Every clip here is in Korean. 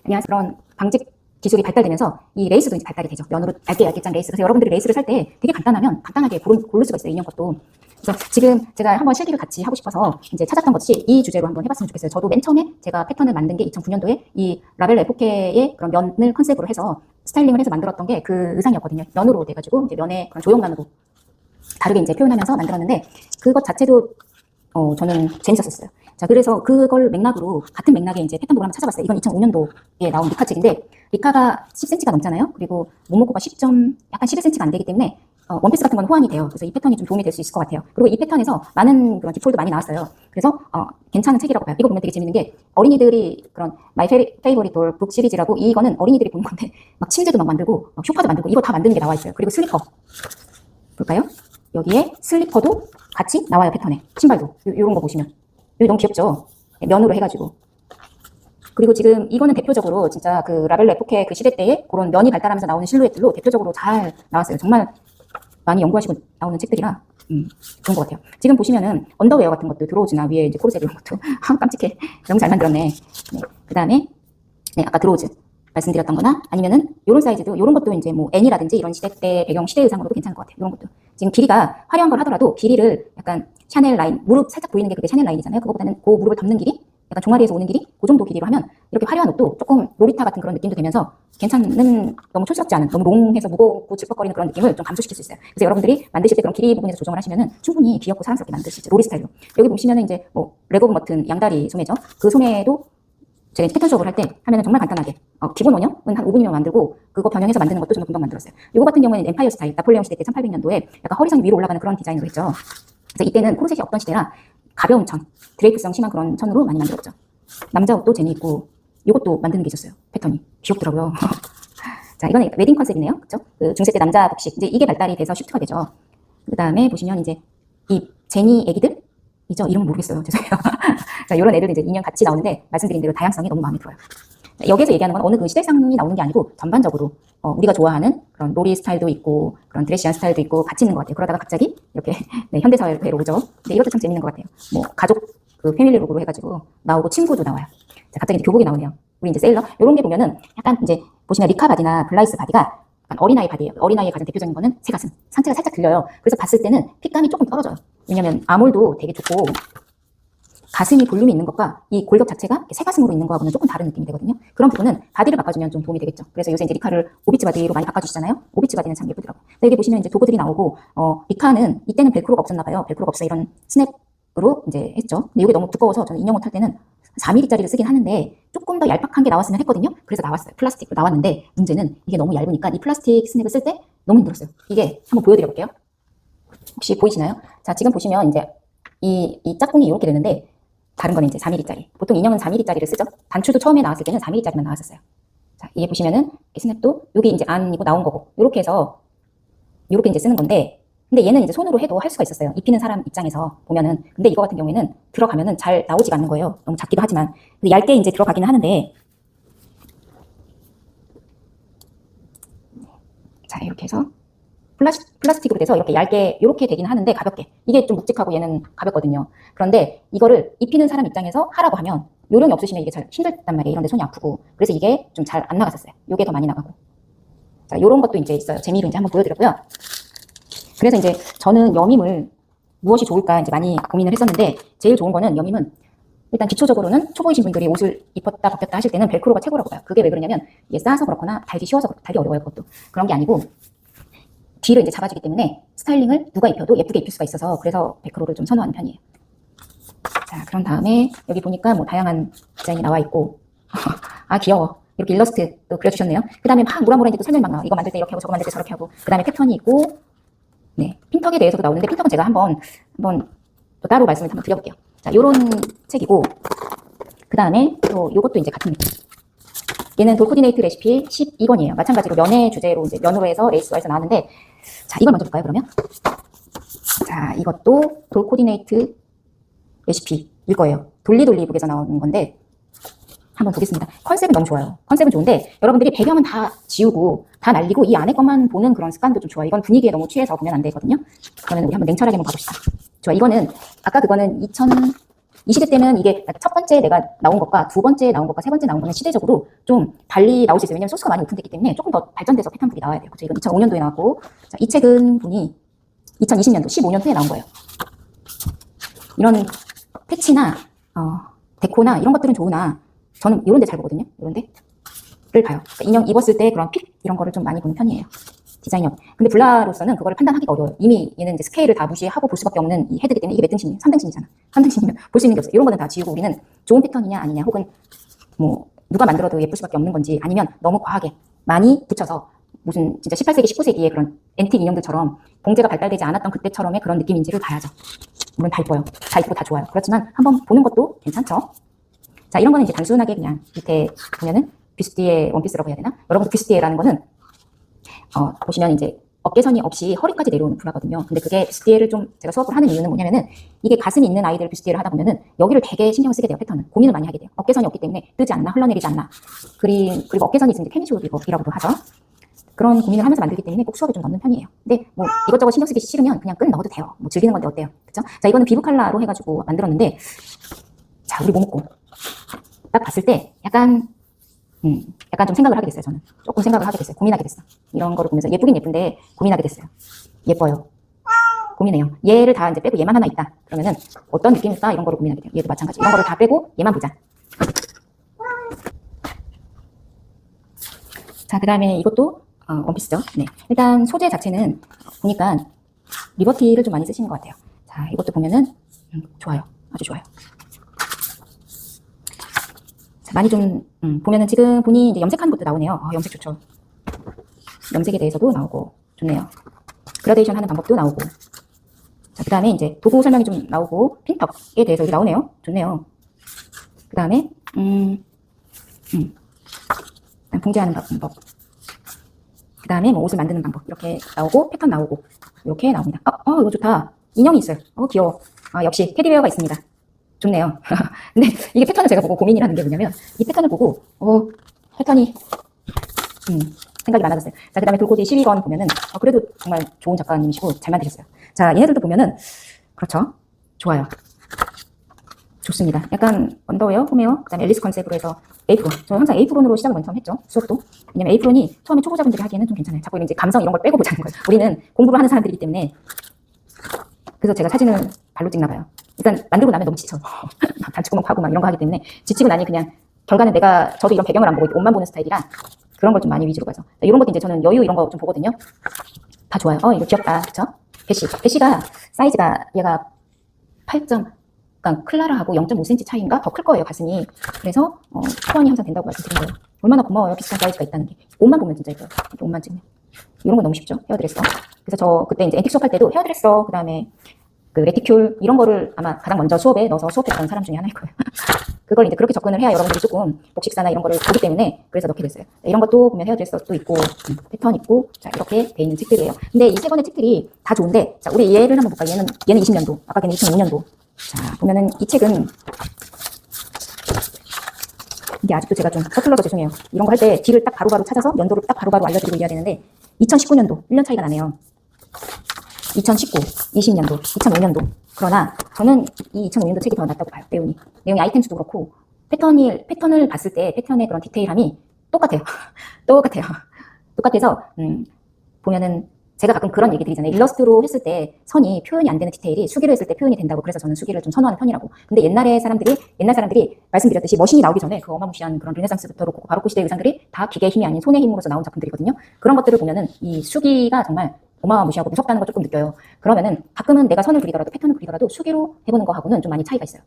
안녕하세요. 그런 방직 기술이 발달되면서 이 레이스도 이제 발달이 되죠. 면으로 얇게 짠 레이스. 그래서 여러분들이 레이스를 살 때 되게 간단하게 고를 수가 있어요. 인형 것도. 그래서 지금 제가 한번 실기를 같이 하고 싶어서 이제 찾았던 것이 이 주제로 한번 해봤으면 좋겠어요. 저도 맨 처음에 제가 패턴을 만든 게 2009년도에 이 라벨 에포케의 그런 면을 컨셉으로 해서 스타일링을 해서 만들었던 게 그 의상이었거든요. 면으로 돼가지고 이제 면의 그런 조형감으로 다르게 이제 표현하면서 만들었는데 그것 자체도 저는 재밌었어요. 자, 그래서 그걸 맥락으로, 같은 맥락에 이제 패턴 보고 한번 찾아봤어요. 이건 2005년도에 나온 리카 책인데, 리카가 10cm가 넘잖아요? 그리고 모모코가 약간 11cm가 안 되기 때문에, 원피스 같은 건 호환이 돼요. 그래서 이 패턴이 좀 도움이 될 수 있을 것 같아요. 그리고 이 패턴에서 많은 그런 디폴도 많이 나왔어요. 그래서, 괜찮은 책이라고 봐요. 이거 보면 되게 재밌는 게, 어린이들이 그런 마이 페이보릿 돌 북 시리즈라고, 이거는 어린이들이 보는 건데, 막 침대도 막 만들고, 막 쇼파도 만들고, 이거 다 만드는 게 나와 있어요. 그리고 슬리퍼. 볼까요? 여기에 슬리퍼도 같이 나와요, 패턴에. 신발도. 요런 거 보시면. 이거 너무 귀엽죠? 면으로 해가지고. 그리고 지금 이거는 대표적으로 진짜 그 라벨 에포케 그 시대 때에 그런 면이 발달하면서 나오는 실루엣들로 대표적으로 잘 나왔어요. 정말 많이 연구하시고 나오는 책들이라 좋은 것 같아요. 지금 보시면은 언더웨어 같은 것도 드로우즈나 위에 이제 코르셋 이런 것도 깜찍해. 너무 잘 만들었네. 네. 그 다음에 네, 아까 드로우즈 말씀드렸던 거나 아니면은 요런 사이즈도 요런 것도 이제 뭐 N이라든지 이런 시대 때 배경 시대 의상으로도 괜찮을 것 같아요. 요런 것도. 지금 길이가 화려한 걸 하더라도 길이를 약간 샤넬 라인, 무릎 살짝 보이는 게 그게 샤넬 라인이잖아요. 그거보다는 그 무릎을 덮는 길이, 약간 종아리에서 오는 길이, 그 정도 길이로 하면 이렇게 화려한 옷도 조금 로리타 같은 그런 느낌도 되면서 괜찮은, 너무 촌스럽지 않은, 너무 롱해서 무겁고 질퍽거리는 그런 느낌을 좀 감소시킬 수 있어요. 그래서 여러분들이 만드실 때 그런 길이 부분에서 조정을 하시면은 충분히 귀엽고 사랑스럽게 만들 수 있죠. 로리 스타일로. 여기 보시면은 이제 뭐 레고브 버튼 양다리 소매죠. 그 소매도 제가 패턴 수업을 할 때 하면은 정말 간단하게 기본 원형은 한 5분이면 만들고 그거 변형해서 만드는 것도 정말 금방 만들었어요. 요거 같은 경우에는 엠파이어 스타일, 나폴레옹 시대 때 1800년도에 약간 허리선이 위로 올라가는 그런 디자인으로 했죠. 그래서 이때는 코르셋이 없던 시대라 가벼운 천, 드레이프성 심한 그런 천으로 많이 만들었죠. 남자 옷도 재미있고 요것도 만드는 게 있었어요. 패턴이 귀엽더라고요. 자, 이거는 웨딩 컨셉이네요. 그쵸? 그 중세 때 남자 복식, 이제 이게 발달이 돼서 쉬프트가 되죠. 그 다음에 보시면 이제 이 제니 애기들이죠. 이름은 모르겠어요. 죄송해요. 자, 이런 애들도 이제 인형 같이 나오는데 말씀드린 대로 다양성이 너무 마음에 들어요. 자, 여기에서 얘기하는 건 어느 그 시대상이 나오는 게 아니고 전반적으로 우리가 좋아하는 그런 로리 스타일도 있고 그런 드레시한 스타일도 있고 같이 있는 것 같아요. 그러다가 갑자기 이렇게 네, 현대사회로 오죠. 근데 이것도 참 재밌는 것 같아요. 뭐 가족 그 패밀리 룩으로 해가지고 나오고 친구도 나와요. 자, 갑자기 이제 교복이 나오네요. 우리 이제 세일러 이런 게 보면은 약간 이제 보시면 리카 바디나 블라이스 바디가 약간 어린아이 바디예요. 어린아이의 가장 대표적인 거는 새가슴, 상체가 살짝 들려요. 그래서 봤을 때는 핏감이 조금 떨어져요. 왜냐면 아몰도 되게 좋고 가슴이 볼륨이 있는 것과 이 골격 자체가 새가슴으로 있는 거하고는 조금 다른 느낌이 되거든요. 그런 부분은 바디를 바꿔주면 좀 도움이 되겠죠. 그래서 요새 이제 리카를 오비츠 바디로 많이 바꿔주시잖아요. 오비츠 바디는 참 예쁘더라고요. 여기 보시면 이제 도구들이 나오고, 리카는 이때는 벨크로가 없었나 봐요. 벨크로가 없어 이런 스냅으로 이제 했죠. 근데 이게 너무 두꺼워서 저는 인형 옷 할 때는 4mm짜리를 쓰긴 하는데 조금 더 얄팍한 게 나왔으면 했거든요. 그래서 나왔어요. 플라스틱으로 나왔는데 문제는 이게 너무 얇으니까 이 플라스틱 스냅을 쓸 때 너무 힘들었어요. 이게 한번 보여드려 볼게요. 혹시 보이시나요? 자, 지금 보시면 이제 이 짝꿍이 이렇게 되는데 다른 거는 이제 4mm짜리. 보통 인형은 4mm짜리를 쓰죠. 단추도 처음에 나왔을 때는 4mm짜리만 나왔었어요. 자, 이게 보시면은 스냅도 여기 이제 안이고 나온 거고 이렇게 해서 이렇게 이제 쓰는 건데 근데 얘는 이제 손으로 해도 할 수가 있었어요. 입히는 사람 입장에서 보면은. 근데 이거 같은 경우에는 들어가면은 잘 나오지가 않는 거예요. 너무 작기도 하지만. 근데 얇게 이제 들어가기는 하는데 자, 이렇게 해서 플라스틱으로 돼서 이렇게 얇게 이렇게 되긴 하는데 가볍게. 이게 좀 묵직하고 얘는 가볍거든요. 그런데 이거를 입히는 사람 입장에서 하라고 하면 요령이 없으시면 이게 잘 힘들단 말이에요. 이런데 손이 아프고. 그래서 이게 좀 잘 안 나갔었어요. 요게 더 많이 나가고. 자, 요런 것도 이제 있어요. 재미로 이제 한번 보여드렸고요. 그래서 이제 저는 여밈을 무엇이 좋을까 이제 많이 고민을 했었는데 제일 좋은 거는 여밈은 일단 기초적으로는 초보이신 분들이 옷을 입었다 벗겼다 하실 때는 벨크로가 최고라고 봐요. 그게 왜 그러냐면 이게 싸서 그렇거나 달기 쉬워서 달기 어려워요. 그것도. 그런 게 아니고 뒤를 이제 잡아주기 때문에 스타일링을 누가 입혀도 예쁘게 입힐 수가 있어서 그래서 벨크로를 좀 선호하는 편이에요. 자, 그런 다음에 여기 보니까 뭐 다양한 디자인이 나와 있고 아 귀여워. 이렇게 일러스트도 그려주셨네요. 그 다음에 막 뭐라뭐라 또 설명이 막 나와. 이거 만들 때 이렇게 하고 저거 만들 때 저렇게 하고 그 다음에 패턴이 있고 네, 핀턱에 대해서도 나오는데 핀턱은 제가 한번 또 따로 말씀을 한번 드려볼게요. 자, 요런 책이고 그 다음에 또 요것도 이제 같은 느낌. 얘는 돌 코디네이트 레시피 12권이에요. 마찬가지로 면의 주제로 이제 면으로 해서 레이스가 해서 나왔는데 자, 이걸 먼저 볼까요, 그러면? 자, 이것도 돌 코디네이트 레시피일 거예요. 돌리북에서 나오는 건데 한번 보겠습니다. 컨셉은 너무 좋아요. 컨셉은 좋은데 여러분들이 배경은 다 지우고 다 날리고 이 안에 것만 보는 그런 습관도 좀 좋아요. 이건 분위기에 너무 취해서 보면 안 되거든요. 그러면 우리 한번 냉철하게 한번 봐봅시다. 좋아, 이거는 아까 그거는 이 시대 때는 이게 첫 번째 내가 나온 것과 두 번째 나온 것과 세 번째 나온 거는 시대적으로 좀 달리 나올 수 있어요. 왜냐면 소스가 많이 오픈됐기 때문에 조금 더 발전돼서 패턴북이 나와야 돼요. 그쵸? 이건 2005년도에 나왔고, 자, 이 책은 분이 2020년도, 15년 후에 나온 거예요. 이런 패치나, 데코나 이런 것들은 좋으나, 저는 이런 데 잘 보거든요. 이런 데를 봐요. 그러니까 인형 입었을 때 그런 픽, 이런 거를 좀 많이 보는 편이에요. 디자인력. 근데 블라로서는 그거를 판단하기가 어려워요. 이미 얘는 이제 스케일을 다 무시하고 볼 수밖에 없는 이 헤드기 때문에 이게 몇 등신이에요? 3등신이잖아. 3등신이면 볼 수 있는 게 없어요. 이런 거는 다 지우고 우리는 좋은 패턴이냐 아니냐 혹은 뭐 누가 만들어도 예쁠 수밖에 없는 건지 아니면 너무 과하게 많이 붙여서 무슨 진짜 18세기, 19세기의 그런 앤틱 인형들처럼 봉제가 발달되지 않았던 그때처럼의 그런 느낌인지를 봐야죠. 물론 다 이뻐요. 다 이쁘고 다 좋아요. 그렇지만 한번 보는 것도 괜찮죠. 자, 이런 거는 이제 단순하게 그냥 밑에 보면은 뷰스티에 원피스라고 해야 되나? 여러분들 뷰스티에라는 거는 보시면 이제 어깨선이 없이 허리까지 내려오는 브라거든요. 근데 그게 뷰스티에를 좀 제가 수업을 하는 이유는 뭐냐면은 이게 가슴이 있는 아이들 뷰스티에를 하다 보면은 여기를 되게 신경을 쓰게 돼요. 패턴은. 고민을 많이 하게 돼요. 어깨선이 없기 때문에 뜨지 않나, 흘러내리지 않나. 그리고 어깨선이 있으면 이제 케미쇼이라고도 하죠. 그런 고민을 하면서 만들기 때문에 꼭 수업에 좀 넣는 편이에요. 근데 뭐 이것저것 신경 쓰기 싫으면 그냥 끈 넣어도 돼요. 뭐 즐기는 건데 어때요? 그쵸? 자, 이거는 비브 칼라로 해가지고 만들었는데, 자, 우리 모모코. 딱 봤을 때 약간 좀 생각을 하게 됐어요. 저는 조금 생각을 하게 됐어요. 고민하게 됐어. 이런 거를 보면서 예쁘긴 예쁜데 고민하게 됐어요. 예뻐요. 고민해요. 얘를 다 이제 빼고 얘만 하나 있다. 그러면은 어떤 느낌일까? 이런 거를 고민하게 돼요. 얘도 마찬가지. 이런 거를 다 빼고 얘만 보자. 자, 그 다음에 이것도 원피스죠. 네. 일단 소재 자체는 보니까 리버티를 좀 많이 쓰시는 것 같아요. 자, 이것도 보면은 좋아요. 아주 좋아요. 많이 좀 보면은 지금 본인이 이제 염색하는 것도 나오네요. 염색 좋죠. 염색에 대해서도 나오고 좋네요. 그라데이션 하는 방법도 나오고. 자, 그 다음에 이제 도구 설명이 좀 나오고 핀턱에 대해서 여기 나오네요. 좋네요. 그 다음에 봉제하는 방법. 그 다음에 뭐 옷을 만드는 방법 이렇게 나오고 패턴 나오고 이렇게 나옵니다. 이거 좋다. 인형이 있어요. 귀여워. 역시 테디베어가 있습니다. 좋네요. 근데 이게 패턴을 제가 보고 고민이라는 게 뭐냐면 이 패턴을 보고 패턴이 생각이 많아졌어요. 자, 그 다음에 돌고지 12권 보면은 그래도 정말 좋은 작가님이시고 잘 만드셨어요. 자, 얘네들도 보면은 그렇죠. 좋아요. 좋습니다. 약간 언더웨어, 홈웨어, 그 다음에 앨리스 컨셉으로 해서 에이프론. 저 항상 에이프론으로 시작을 먼저 했죠. 수업도. 왜냐면 에이프론이 처음에 초보자분들이 하기에는 좀 괜찮아요. 자꾸 이제 감성 이런 걸 빼고 보자는 거예요. 우리는 공부를 하는 사람들이기 때문에. 그래서 제가 사진을 발로 찍나 봐요. 일단 만들고 나면 너무 지쳐. 단추구멍 파고 막 이런 거 하기 때문에 지치고 나니 그냥 결과는 저도 이런 배경을 안 보고 옷만 보는 스타일이라 그런 걸 좀 많이 위주로 가죠. 이런 것도 이제 저는 여유 이런 거 좀 보거든요. 다 좋아요. 이거 귀엽다. 그쵸? 배시가 사이즈가 얘가 8점, 그러니까 클라라하고 0.5cm 차이인가? 더 클 거예요, 가슴이. 그래서 소원이 항상 된다고 말씀드린 거예요. 얼마나 고마워요, 비슷한 사이즈가 있다는 게. 옷만 보면 진짜 예뻐요. 이렇게 옷만 찍으면. 이런 건 너무 쉽죠? 헤어드레서. 그래서 저 그때 이제 앤틱 수업 할 때도 헤어드레서, 그 다음에 그 레티큘 이런 거를 아마 가장 먼저 수업에 넣어서 수업했던 사람 중에 하나일 거예요. 그걸 이제 그렇게 접근을 해야 여러분들이 조금 복식사나 이런 거를 보기 때문에 그래서 넣게 됐어요. 이런 것도 보면 헤어드레서도 있고 패턴 있고 자 이렇게 돼 있는 책들이에요. 근데 이 세 권의 책들이 다 좋은데 자 우리 얘를 한번 볼까요? 얘는 20년도, 아까 걔는 2005년도. 자 보면은 이 책은 이게 아직도 제가 좀 서툴러서 죄송해요. 이런 거 할 때 뒤를 딱 바로바로 찾아서 연도를 딱 바로바로 알려드리고 이래야 되는데 2019년도 1년 차이가 나네요. 2019, 20년도, 2005년도. 그러나 저는 이 2005년도 책이 더 낫다고 봐요. 내용이 아이템수도 그렇고 패턴을 봤을 때 패턴의 그런 디테일함이 똑같아요. 똑같아서 보면은 제가 가끔 그런 얘기 드리잖아요. 일러스트로 했을 때 선이 표현이 안 되는 디테일이 수기로 했을 때 표현이 된다고. 그래서 저는 수기를 좀 선호하는 편이라고. 근데 옛날 사람들이 말씀드렸듯이 머신이 나오기 전에 그 어마무시한 그런 르네상스부터 바로크 시대 의상들이 다 기계의 힘이 아닌 손의 힘으로서 나온 작품들이거든요. 그런 것들을 보면은 이 수기가 정말 어마무시하고 무섭다는 걸 조금 느껴요. 그러면은 가끔은 내가 선을 그리더라도 패턴을 그리더라도 수기로 해보는 거하고는 좀 많이 차이가 있어요.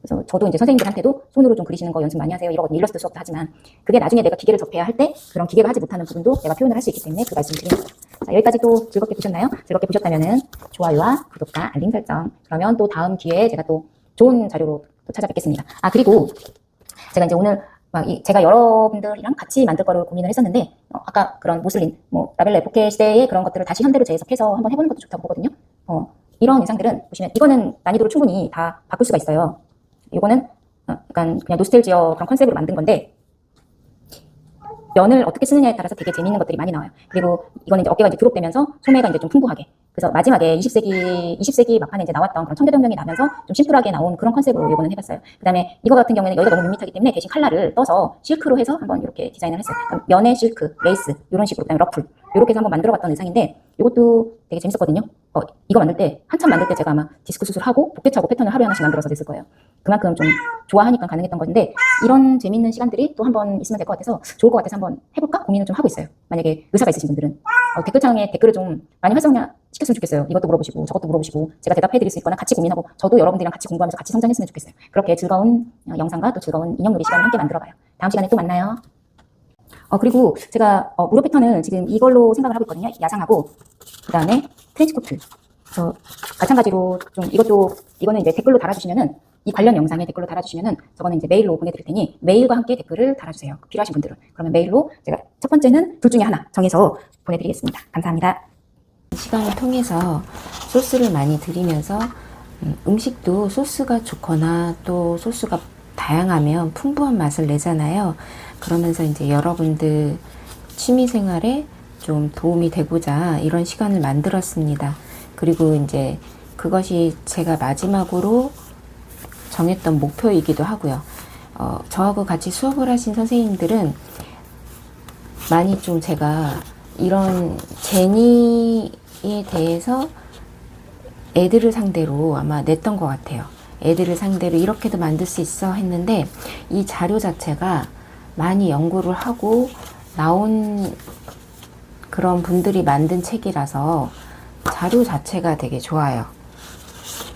그래서 저도 이제 선생님들한테도 손으로 좀 그리시는 거 연습 많이 하세요 이러거든요. 일러스트 수업도 하지만 그게 나중에 내가 기계를 접해야 할 때 그런 기계가 하지 못하는 부분도 내가 표현을 할 수 있기 때문에 그 말씀을 드리는 거예요. 자, 여기까지 또 즐겁게 보셨나요? 즐겁게 보셨다면은 좋아요와 구독과 알림 설정. 그러면 또 다음 기회에 제가 또 좋은 자료로 또 찾아뵙겠습니다. 그리고 제가 이제 오늘 제가 여러분들이랑 같이 만들 거를 고민을 했었는데 아까 그런 모슬린, 라벨라 에포케 시대의 그런 것들을 다시 현대로 재해석해서 한번 해보는 것도 좋다고 보거든요. 이런 의상들은 보시면 이거는 난이도를 충분히 다 바꿀 수가 있어요. 이거는 약간 그냥 노스텔지어 그런 컨셉으로 만든 건데 면을 어떻게 쓰느냐에 따라서 되게 재미있는 것들이 많이 나와요. 그리고 이거는 이제 어깨가 이제 드롭되면서 소매가 이제 좀 풍부하게. 그래서 마지막에 20세기 막판에 이제 나왔던 그런 청계동면이 나면서 좀 심플하게 나온 그런 컨셉으로 이거는 해봤어요. 그다음에 이거 같은 경우에는 여기가 너무 밋밋하기 때문에 대신 칼라를 떠서 실크로 해서 한번 이렇게 디자인을 했어요. 면에 실크, 레이스 이런 식으로, 그다음에 러플 이렇게 해서 한번 만들어봤던 의상인데 이것도 되게 재밌었거든요. 이거 만들 때 한참 만들 때 제가 아마 디스크 수술하고 복대차고 패턴을 하루에 하나씩 만들어서 냈을 거예요. 그만큼 좀 좋아하니까 가능했던 건데 이런 재밌는 시간들이 또 한번 있으면 될 것 같아서 좋을 것 같아서 한번 해볼까 고민을 좀 하고 있어요. 만약에 의사가 있으신 분들은 댓글창에 댓글을 좀 많이 활성화 시켰으면 좋겠어요. 이것도 물어보시고 저것도 물어보시고 제가 대답해드릴 수 있거나 같이 고민하고 저도 여러분들이랑 같이 공부하면서 같이 성장했으면 좋겠어요. 그렇게 즐거운 영상과 또 즐거운 인형놀이 시간을 함께 만들어봐요. 다음 시간에 또 만나요. 그리고 제가 무료 패턴을 지금 이걸로 생각을 하고 있거든요. 야상하고 그 다음에 트렌치코트. 그래서 마찬가지로 좀 이거는 이제 댓글로 달아주시면은 이 관련 영상에 댓글로 달아주시면은 저거는 이제 메일로 보내드릴 테니 메일과 함께 댓글을 달아주세요. 필요하신 분들은. 그러면 메일로 제가 첫 번째는 둘 중에 하나 정해서 보내드리겠습니다. 감사합니다. 시간을 통해서 소스를 많이 들이면서 음식도 소스가 좋거나 또 소스가 다양하면 풍부한 맛을 내잖아요. 그러면서 이제 여러분들 취미생활에 좀 도움이 되고자 이런 시간을 만들었습니다. 그리고 이제 그것이 제가 마지막으로 정했던 목표이기도 하고요. 저하고 같이 수업을 하신 선생님들은 많이 좀 제가 이런 제니에 대해서 애들을 상대로 아마 냈던 것 같아요. 애들을 상대로 이렇게도 만들 수 있어 했는데 이 자료 자체가 많이 연구를 하고 나온 그런 분들이 만든 책이라서 자료 자체가 되게 좋아요.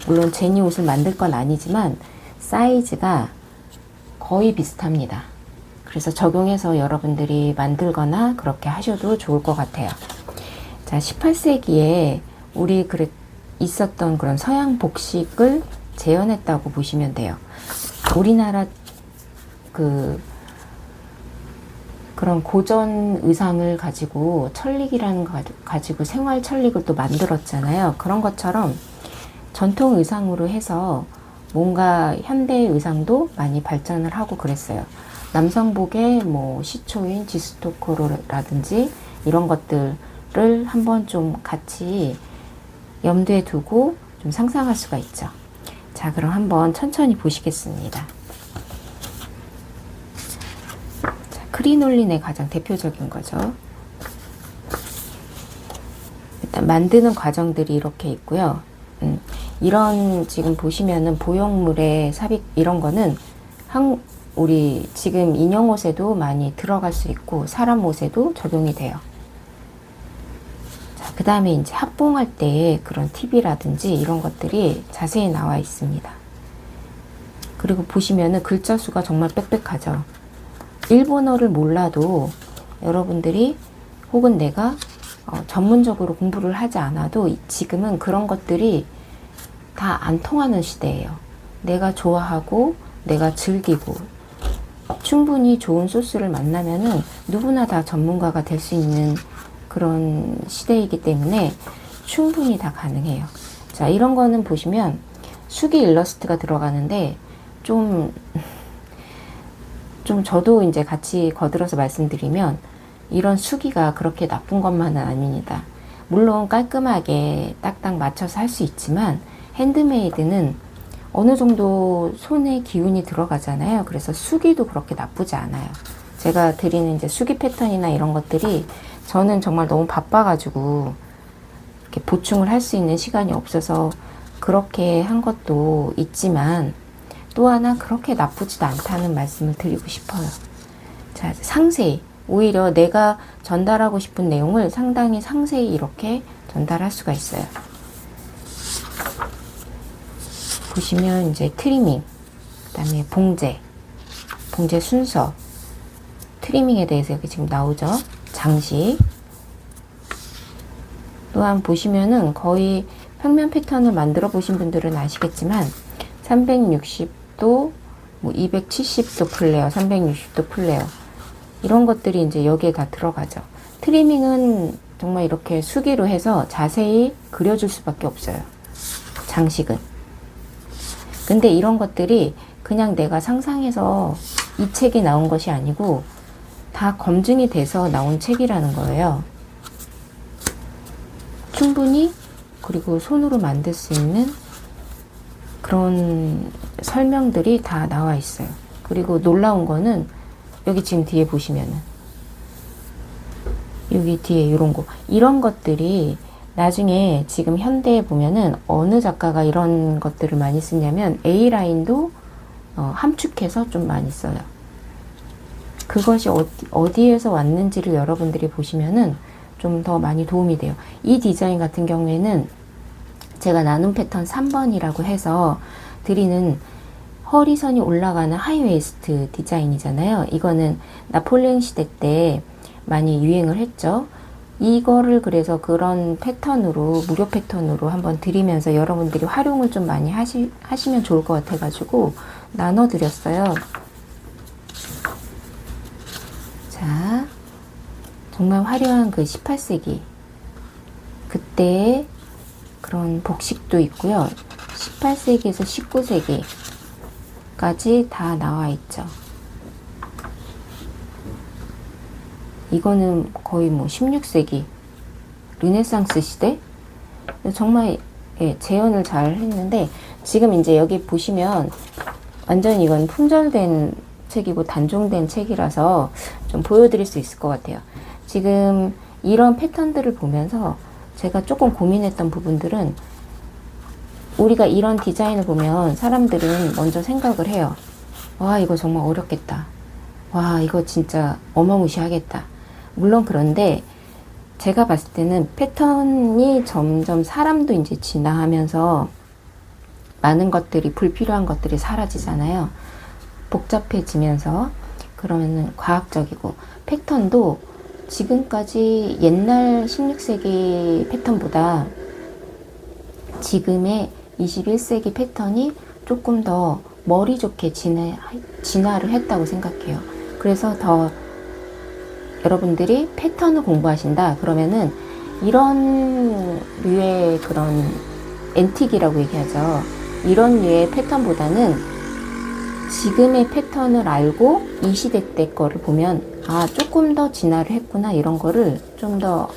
물론 제니 옷을 만들 건 아니지만 사이즈가 거의 비슷합니다. 그래서 적용해서 여러분들이 만들거나 그렇게 하셔도 좋을 것 같아요. 자, 18세기에 있었던 그런 서양 복식을 재현했다고 보시면 돼요. 우리나라 그런 고전 의상을 가지고 천릭이라는 거 가지고 생활 천릭을 또 만들었잖아요. 그런 것처럼 전통 의상으로 해서 뭔가 현대 의상도 많이 발전을 하고 그랬어요. 남성복의 뭐 시초인 지스토코로라든지 이런 것들을 한번 좀 같이 염두에 두고 좀 상상할 수가 있죠. 자, 그럼 한번 천천히 보시겠습니다. 자, 크리놀린의 가장 대표적인 거죠. 일단 만드는 과정들이 이렇게 있고요. 이런 지금 보시면은 보형물의 삽입 이런 거는 우리 지금 인형 옷에도 많이 들어갈 수 있고 사람 옷에도 적용이 돼요. 자, 그 다음에 이제 합봉할 때 그런 팁이라든지 이런 것들이 자세히 나와 있습니다. 그리고 보시면은 글자 수가 정말 빽빽하죠. 일본어를 몰라도 여러분들이 혹은 내가 전문적으로 공부를 하지 않아도 지금은 그런 것들이 다 안 통하는 시대예요. 내가 좋아하고 내가 즐기고 충분히 좋은 소스를 만나면은 누구나 다 전문가가 될 수 있는 그런 시대이기 때문에 충분히 다 가능해요. 자, 이런 거는 보시면 수기 일러스트가 들어가는데 좀 저도 이제 같이 거들어서 말씀드리면 이런 수기가 그렇게 나쁜 것만은 아닙니다. 물론 깔끔하게 딱딱 맞춰서 할 수 있지만 핸드메이드는 어느 정도 손에 기운이 들어가잖아요. 그래서 수기도 그렇게 나쁘지 않아요. 제가 드리는 이제 수기 패턴이나 이런 것들이 저는 정말 너무 바빠가지고 이렇게 보충을 할 수 있는 시간이 없어서 그렇게 한 것도 있지만 또 하나 그렇게 나쁘지도 않다는 말씀을 드리고 싶어요. 자, 상세히 오히려 내가 전달하고 싶은 내용을 상당히 상세히 이렇게 전달할 수가 있어요. 보시면 이제 트리밍, 그 다음에 봉제 순서, 트리밍에 대해서 여기 지금 나오죠. 장식. 또한 보시면은 거의 평면 패턴을 만들어 보신 분들은 아시겠지만 360도, 뭐 270도 플레어, 360도 플레어 이런 것들이 이제 여기에 다 들어가죠. 트리밍은 정말 이렇게 수기로 해서 자세히 그려줄 수밖에 없어요. 장식은. 근데 이런 것들이 그냥 내가 상상해서 이 책이 나온 것이 아니고 다 검증이 돼서 나온 책이라는 거예요. 충분히 그리고 손으로 만들 수 있는 그런 설명들이 다 나와 있어요. 그리고 놀라운 거는 여기 지금 뒤에 보시면은 여기 뒤에 이런 것들이 나중에 지금 현대에 보면은 어느 작가가 이런 것들을 많이 쓰냐면 A라인도 함축해서 좀 많이 써요. 그것이 어디에서 왔는지를 여러분들이 보시면은 좀 더 많이 도움이 돼요. 이 디자인 같은 경우에는 제가 나눔 패턴 3번이라고 해서 드리는 허리선이 올라가는 하이웨이스트 디자인이잖아요. 이거는 나폴레옹 시대 때 많이 유행을 했죠. 이거를 그래서 그런 패턴으로, 무료 패턴으로 한번 드리면서 여러분들이 활용을 좀 많이 하시면 좋을 것 같아가지고 나눠드렸어요. 자, 정말 화려한 그 18세기 그때의 그런 복식도 있고요. 18세기에서 19세기까지 다 나와 있죠. 이거는 거의 뭐 16세기 르네상스 시대? 정말 재현을 잘 했는데 지금 이제 여기 보시면 완전 이건 품절된 책이고 단종된 책이라서 좀 보여드릴 수 있을 것 같아요. 지금 이런 패턴들을 보면서 제가 조금 고민했던 부분들은 우리가 이런 디자인을 보면 사람들은 먼저 생각을 해요. 와, 이거 정말 어렵겠다. 와, 이거 진짜 어마무시하겠다. 물론 그런데 제가 봤을 때는 패턴이 점점 사람도 이제 진화하면서 많은 것들이, 불필요한 것들이 사라지잖아요. 복잡해지면서. 그러면은 과학적이고, 패턴도 지금까지 옛날 16세기 패턴보다 지금의 21세기 패턴이 조금 더 머리 좋게 진화를 했다고 생각해요. 그래서 더 여러분들이 패턴을 공부하신다 그러면은 이런 류의 그런 앤틱이라고 얘기하죠. 이런 류의 패턴보다는 지금의 패턴을 알고 이 시대 때 거를 보면 아, 조금 더 진화를 했구나, 이런 거를 좀 더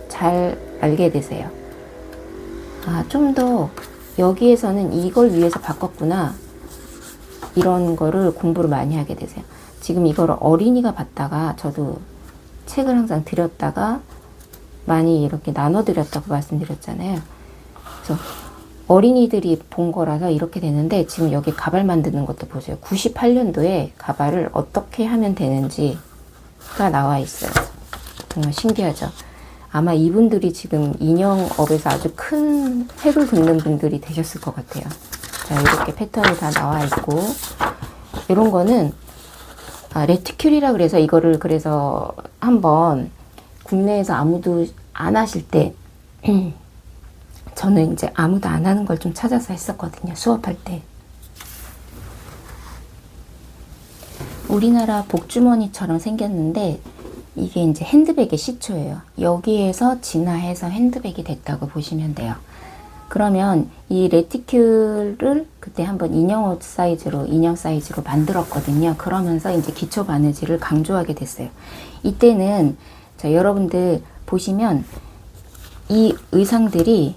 잘 알게 되세요. 아, 좀 더 여기에서는 이걸 위해서 바꿨구나, 이런 거를 공부를 많이 하게 되세요. 지금 이거를 어린이가 봤다가, 저도 책을 항상 드렸다가 많이 이렇게 나눠드렸다고 말씀드렸잖아요. 그래서 어린이들이 본 거라서 이렇게 되는데, 지금 여기 가발 만드는 것도 보세요. 98년도에 가발을 어떻게 하면 되는지가 나와 있어요. 정말 신기하죠. 아마 이분들이 지금 인형업에서 아주 큰 획을 긋는 분들이 되셨을 것 같아요. 자, 이렇게 패턴이 다 나와 있고, 이런 거는 레티큘이라 그래서 이거를 그래서 한번 국내에서 아무도 안 하실 때 저는 이제 아무도 안 하는 걸 좀 찾아서 했었거든요. 수업할 때. 우리나라 복주머니처럼 생겼는데 이게 이제 핸드백의 시초예요. 여기에서 진화해서 핸드백이 됐다고 보시면 돼요. 그러면 이 레티큘을 그때 한번 인형 사이즈로 만들었거든요. 그러면서 이제 기초 바느질을 강조하게 됐어요. 이때는 자, 여러분들 보시면 이 의상들이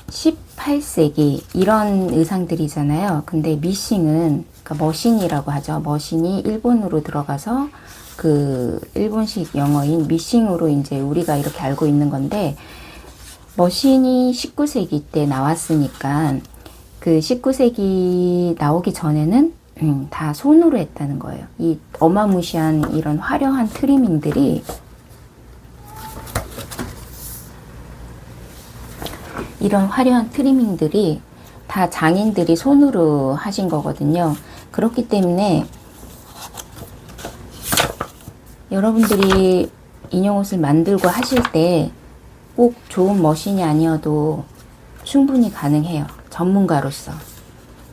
18세기 이런 의상들이잖아요. 근데 미싱은, 그러니까 머신이라고 하죠. 머신이 일본으로 들어가서 그 일본식 영어인 미싱으로 이제 우리가 이렇게 알고 있는 건데, 머신이 19세기 때 나왔으니까 그 19세기 나오기 전에는 다 손으로 했다는 거예요. 이 어마무시한 이런 화려한 트리밍들이, 이런 화려한 트리밍들이 다 장인들이 손으로 하신 거거든요. 그렇기 때문에 여러분들이 인형옷을 만들고 하실 때 꼭 좋은 머신이 아니어도 충분히 가능해요. 전문가로서.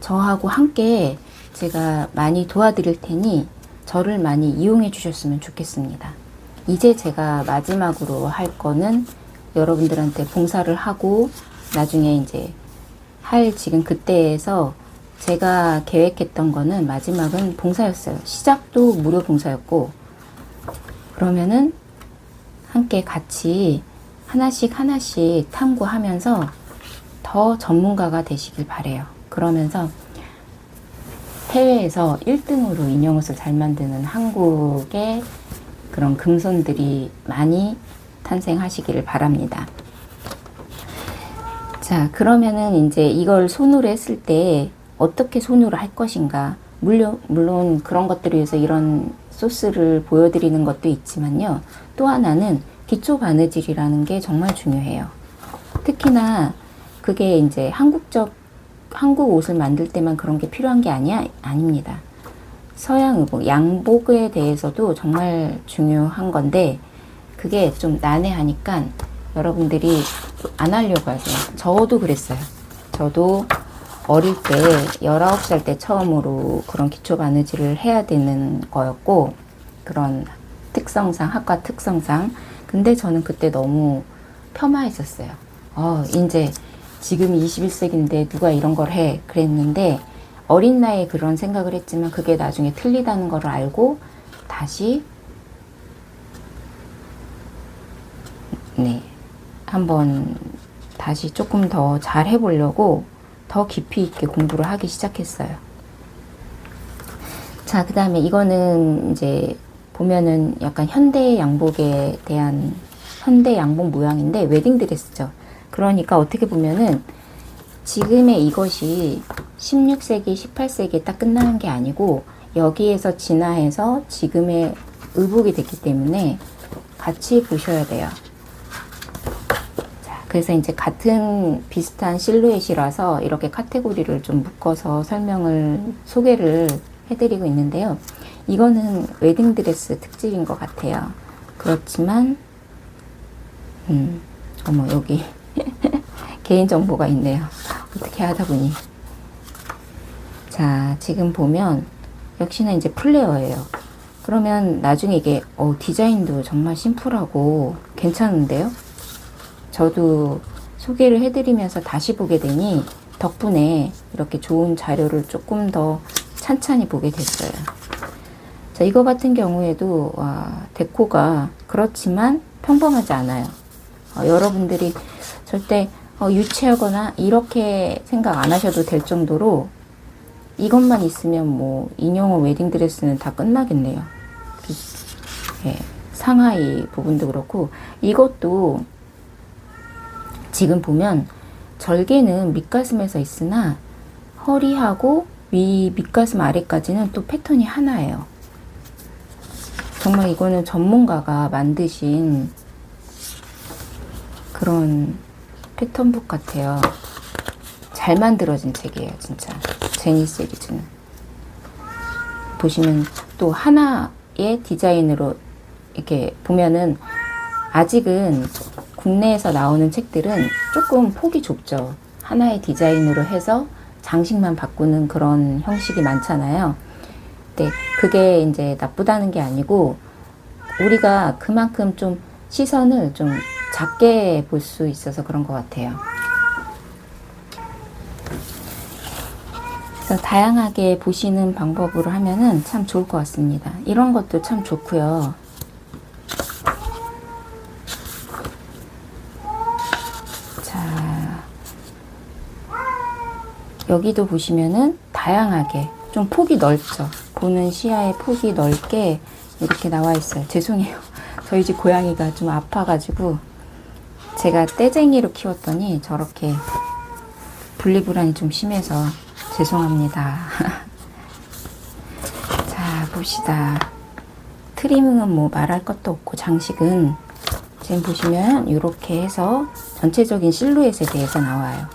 저하고 함께 제가 많이 도와드릴 테니 저를 많이 이용해 주셨으면 좋겠습니다. 이제 제가 마지막으로 할 거는 여러분들한테 봉사를 하고 나중에 이제 지금 그때에서 제가 계획했던 거는 마지막은 봉사였어요. 시작도 무료 봉사였고, 그러면은 함께 같이 하나씩 하나씩 탐구하면서 더 전문가가 되시길 바래요. 그러면서 해외에서 1등으로 인형옷을 잘 만드는 한국의 그런 금손들이 많이 탄생하시기를 바랍니다. 자, 그러면은 이제 이걸 손으로 했을 때 어떻게 손으로 할 것인가. 물론 그런 것들을 위해서 이런 소스를 보여드리는 것도 있지만요. 또 하나는 기초 바느질이라는 게 정말 중요해요. 특히나 그게 이제 한국 옷을 만들 때만 그런 게 필요한 게 아닙니다. 서양 의복, 양복에 대해서도 정말 중요한 건데 그게 좀 난해하니까 여러분들이 안 하려고 하세요. 저도 그랬어요. 저도 어릴 때 19살 때 처음으로 그런 기초 바느질을 해야 되는 거였고 그런 특성상, 학과 특성상. 근데 저는 그때 너무 폄하했었어요. 이제 지금 21세기인데 누가 이런 걸 해? 그랬는데 어린 나이에 그런 생각을 했지만 그게 나중에 틀리다는 걸 알고 다시 한번 다시 조금 더 잘 해보려고 더 깊이 있게 공부를 하기 시작했어요. 자, 그 다음에 이거는 이제 보면은 약간 현대 양복에 대한 현대 양복 모양인데 웨딩드레스죠. 그러니까 어떻게 보면은 지금의 이것이 16세기, 18세기에 딱 끝나는 게 아니고 여기에서 진화해서 지금의 의복이 됐기 때문에 같이 보셔야 돼요. 자, 그래서 이제 같은 비슷한 실루엣이라서 이렇게 카테고리를 좀 묶어서 소개를 해드리고 있는데요. 이거는 웨딩드레스 특집인 것 같아요. 그렇지만 어머 여기 개인정보가 있네요. 어떻게 하다 보니. 자, 지금 보면 역시나 이제 플레어예요. 그러면 나중에 이게 디자인도 정말 심플하고 괜찮은데요. 저도 소개를 해드리면서 다시 보게 되니 덕분에 이렇게 좋은 자료를 조금 더 찬찬히 보게 됐어요. 자, 이거 같은 경우에도 데코가 그렇지만 평범하지 않아요. 여러분들이 절대 유치하거나 이렇게 생각 안 하셔도 될 정도로 이것만 있으면 뭐 인형옷 웨딩드레스는 다 끝나겠네요. 예, 상하이 부분도 그렇고 이것도 지금 보면 절개는 밑가슴에서 있으나 허리하고 밑가슴 아래까지는 또 패턴이 하나예요. 정말 이거는 전문가가 만드신 그런 패턴북 같아요. 잘 만들어진 책이에요, 진짜. 제니 시리즈는. 보시면 또 하나의 디자인으로 이렇게 보면은 아직은 국내에서 나오는 책들은 조금 폭이 좁죠. 하나의 디자인으로 해서 장식만 바꾸는 그런 형식이 많잖아요. 근데 그게 이제 나쁘다는 게 아니고 우리가 그만큼 좀 시선을 좀 작게 볼 수 있어서 그런 것 같아요. 그래서 다양하게 보시는 방법으로 하면은 참 좋을 것 같습니다. 이런 것도 참 좋고요. 자, 여기도 보시면은 다양하게 좀 폭이 넓죠. 보는 시야의 폭이 넓게 이렇게 나와 있어요. 죄송해요. 저희 집 고양이가 좀 아파가지고 제가 떼쟁이로 키웠더니 저렇게 분리불안이 좀 심해서 죄송합니다. 자, 봅시다. 트리밍은 뭐 말할 것도 없고 장식은 지금 보시면 이렇게 해서 전체적인 실루엣에 대해서 나와요.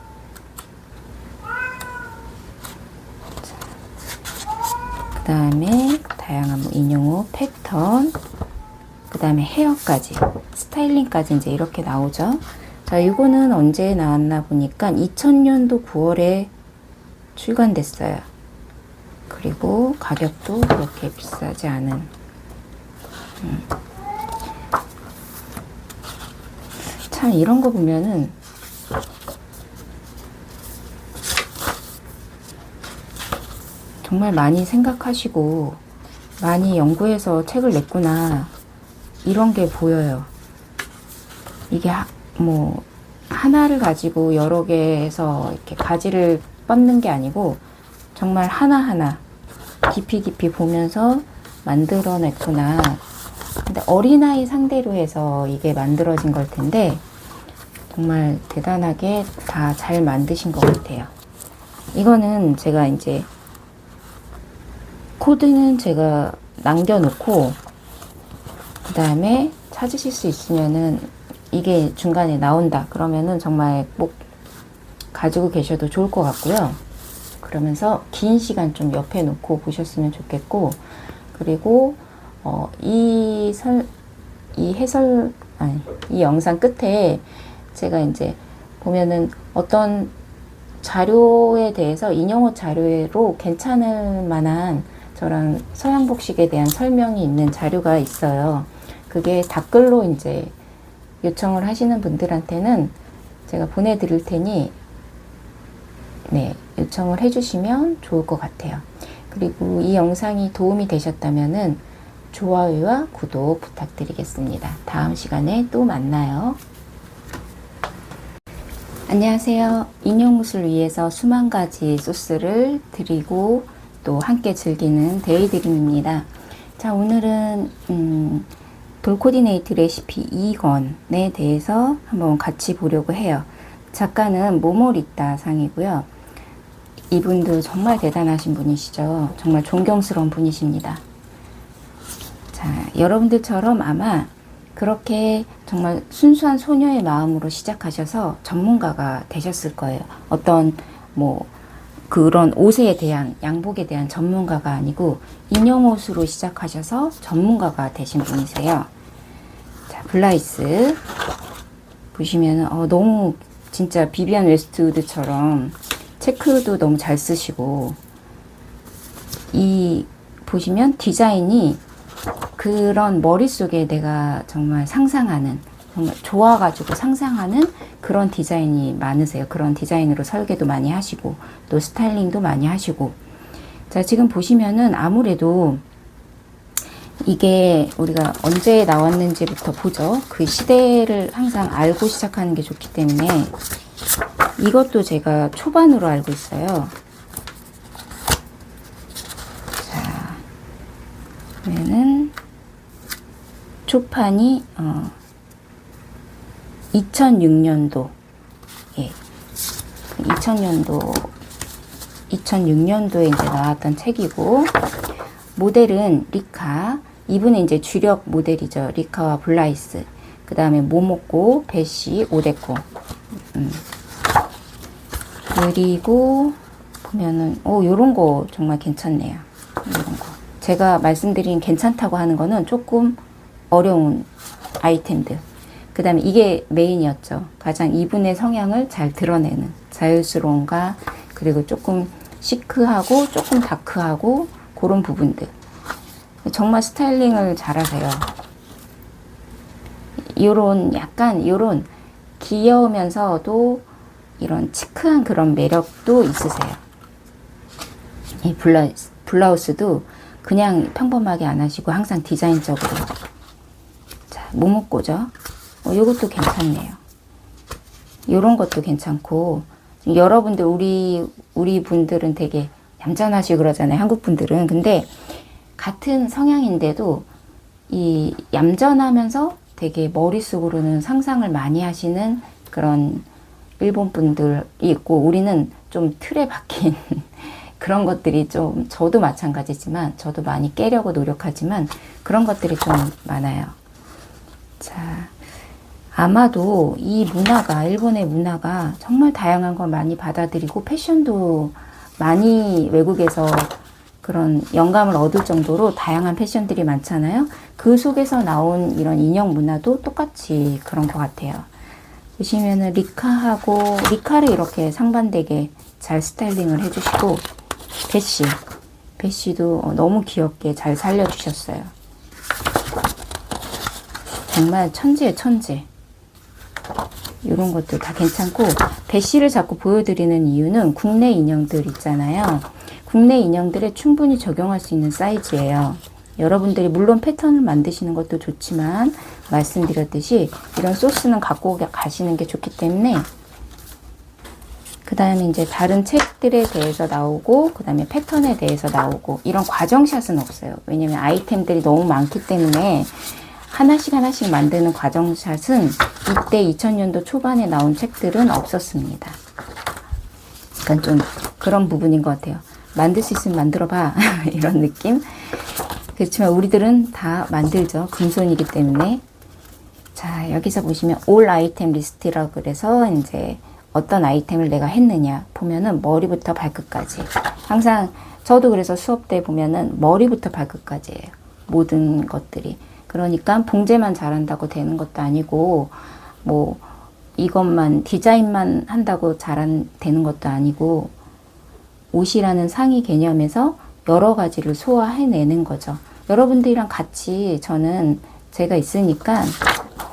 그 다음에 다양한 뭐 인형옷 패턴, 그 다음에 헤어까지, 스타일링까지 이제 이렇게 나오죠. 자, 이거는 언제 나왔나 보니까 2000년도 9월에 출간됐어요. 그리고 가격도 그렇게 비싸지 않은. 참 이런 거 보면은 정말 많이 생각하시고 많이 연구해서 책을 냈구나 이런 게 보여요. 이게 뭐 하나를 가지고 여러 개에서 이렇게 가지를 뻗는 게 아니고 정말 하나하나 깊이 깊이 보면서 만들어냈구나. 근데 어린아이 상대로 해서 이게 만들어진 걸 텐데 정말 대단하게 다 잘 만드신 것 같아요. 이거는 제가 이제 코드는 제가 남겨놓고 그 다음에 찾으실 수 있으면은 이게 중간에 나온다 그러면은 정말 꼭 가지고 계셔도 좋을 것 같고요. 그러면서 긴 시간 좀 옆에 놓고 보셨으면 좋겠고, 그리고 이 영상 끝에 제가 이제 보면은 어떤 자료에 대해서 인용어 자료로 괜찮을 만한 저런 서양복식에 대한 설명이 있는 자료가 있어요. 그게 댓글로 이제 요청을 하시는 분들한테는 제가 보내드릴 테니 네, 요청을 해주시면 좋을 것 같아요. 그리고 이 영상이 도움이 되셨다면은 좋아요와 구독 부탁드리겠습니다. 다음 시간에 또 만나요. 안녕하세요. 인용굿을 위해서 수만 가지 소스를 드리고 또 함께 즐기는 데이드림입니다. 자, 오늘은 돌 코디네이트 레시피 2권에 대해서 한번 같이 보려고 해요. 작가는 모모리따 상이고요. 이분도 정말 대단하신 분이시죠. 정말 존경스러운 분이십니다. 자, 여러분들처럼 아마 그렇게 정말 순수한 소녀의 마음으로 시작하셔서 전문가가 되셨을 거예요. 어떤 뭐 그런 옷에 대한, 양복에 대한 전문가가 아니고 인형옷으로 시작하셔서 전문가가 되신 분이세요. 자, 블라이스 보시면은 너무 진짜 비비안 웨스트우드처럼 체크도 너무 잘 쓰시고, 이 보시면 디자인이 그런 머릿속에 내가 정말 상상하는, 정말 좋아가지고 상상하는 그런 디자인이 많으세요. 그런 디자인으로 설계도 많이 하시고 또 스타일링도 많이 하시고. 자, 지금 보시면은 아무래도 이게 우리가 언제 나왔는지부터 보죠. 그 시대를 항상 알고 시작하는 게 좋기 때문에 이것도 제가 초반으로 알고 있어요. 자, 그러면은 초판이 2006년도, 예, 2006년도에 이제 나왔던 책이고, 모델은 리카, 이분은 이제 주력 모델이죠. 리카와 블라이스, 그 다음에 모모코, 베시, 오데코. 그리고 보면은 요런 거 정말 괜찮네요. 이런 거 제가 말씀드린 괜찮다고 하는 거는 조금 어려운 아이템들. 그 다음에 이게 메인이었죠. 가장 이분의 성향을 잘 드러내는 자유스러움과, 그리고 조금 시크하고 조금 다크하고 그런 부분들. 정말 스타일링을 잘하세요. 요런 약간 요런 귀여우면서도 이런 치크한 그런 매력도 있으세요. 이 블라우스도 그냥 평범하게 안 하시고 항상 디자인적으로. 자, 모모코죠. 요것도 괜찮네요. 요런 것도 괜찮고, 여러분들 우리 분들은 되게 얌전하시고 그러잖아요. 한국 분들은. 근데 같은 성향인데도 이 얌전하면서 되게 머릿속으로는 상상을 많이 하시는 그런 일본 분들이 있고, 우리는 좀 틀에 박힌 그런 것들이 좀, 저도 마찬가지지만 저도 많이 깨려고 노력하지만 그런 것들이 좀 많아요. 자, 아마도 이 문화가, 일본의 문화가 정말 다양한 걸 많이 받아들이고 패션도 많이 외국에서 그런 영감을 얻을 정도로 다양한 패션들이 많잖아요. 그 속에서 나온 이런 인형 문화도 똑같이 그런 것 같아요. 보시면은 리카를 이렇게 상반되게 잘 스타일링을 해주시고, 베시도 너무 귀엽게 잘 살려주셨어요. 정말 천재예요, 천재. 이런 것도 다 괜찮고, 베시를 자꾸 보여드리는 이유는 국내 인형들 있잖아요. 국내 인형들에 충분히 적용할 수 있는 사이즈예요. 여러분들이 물론 패턴을 만드시는 것도 좋지만 말씀드렸듯이 이런 소스는 갖고 가시는 게 좋기 때문에 그 다음에 이제 다른 책들에 대해서 나오고 그 다음에 패턴에 대해서 나오고 이런 과정샷은 없어요. 왜냐면 아이템들이 너무 많기 때문에 하나씩 하나씩 만드는 과정샷은 이때 2000년도 초반에 나온 책들은 없었습니다. 약간 좀 그런 부분인 것 같아요. 만들 수 있으면 만들어봐 이런 느낌. 그렇지만 우리들은 다 만들죠. 금손이기 때문에. 자, 여기서 보시면 all item list라고 그래서 이제 어떤 아이템을 내가 했느냐 보면은 머리부터 발끝까지. 항상 저도 그래서 수업 때 보면은 머리부터 발끝까지예요. 모든 것들이. 그러니까 봉제만 잘한다고 되는 것도 아니고 뭐 이것만 디자인만 한다고 되는 것도 아니고 옷이라는 상위 개념에서 여러 가지를 소화해내는 거죠. 여러분들이랑 같이 저는 제가 있으니까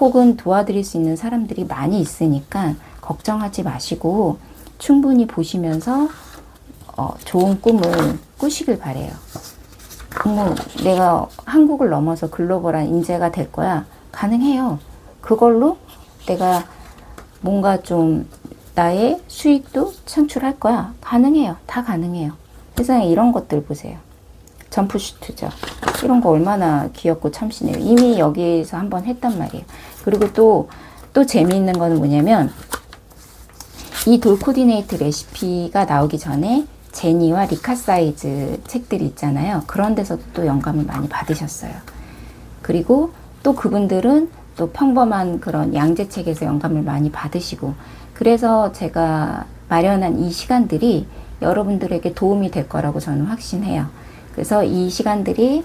혹은 도와드릴 수 있는 사람들이 많이 있으니까 걱정하지 마시고 충분히 보시면서 좋은 꿈을 꾸시길 바래요. 뭐 내가 한국을 넘어서 글로벌한 인재가 될 거야. 가능해요. 그걸로 내가 뭔가 좀 나의 수익도 창출할 거야. 가능해요. 다 가능해요. 세상에 이런 것들 보세요. 점프슈트죠. 이런 거 얼마나 귀엽고 참신해요. 이미 여기에서 한번 했단 말이에요. 그리고 또 재미있는 거는 뭐냐면 이 돌 코디네이트 레시피가 나오기 전에 제니와 리카 사이즈 책들이 있잖아요. 그런 데서도 또 영감을 많이 받으셨어요. 그리고 또 그분들은 또 평범한 그런 양재책에서 영감을 많이 받으시고 그래서 제가 마련한 이 시간들이 여러분들에게 도움이 될 거라고 저는 확신해요. 그래서 이 시간들이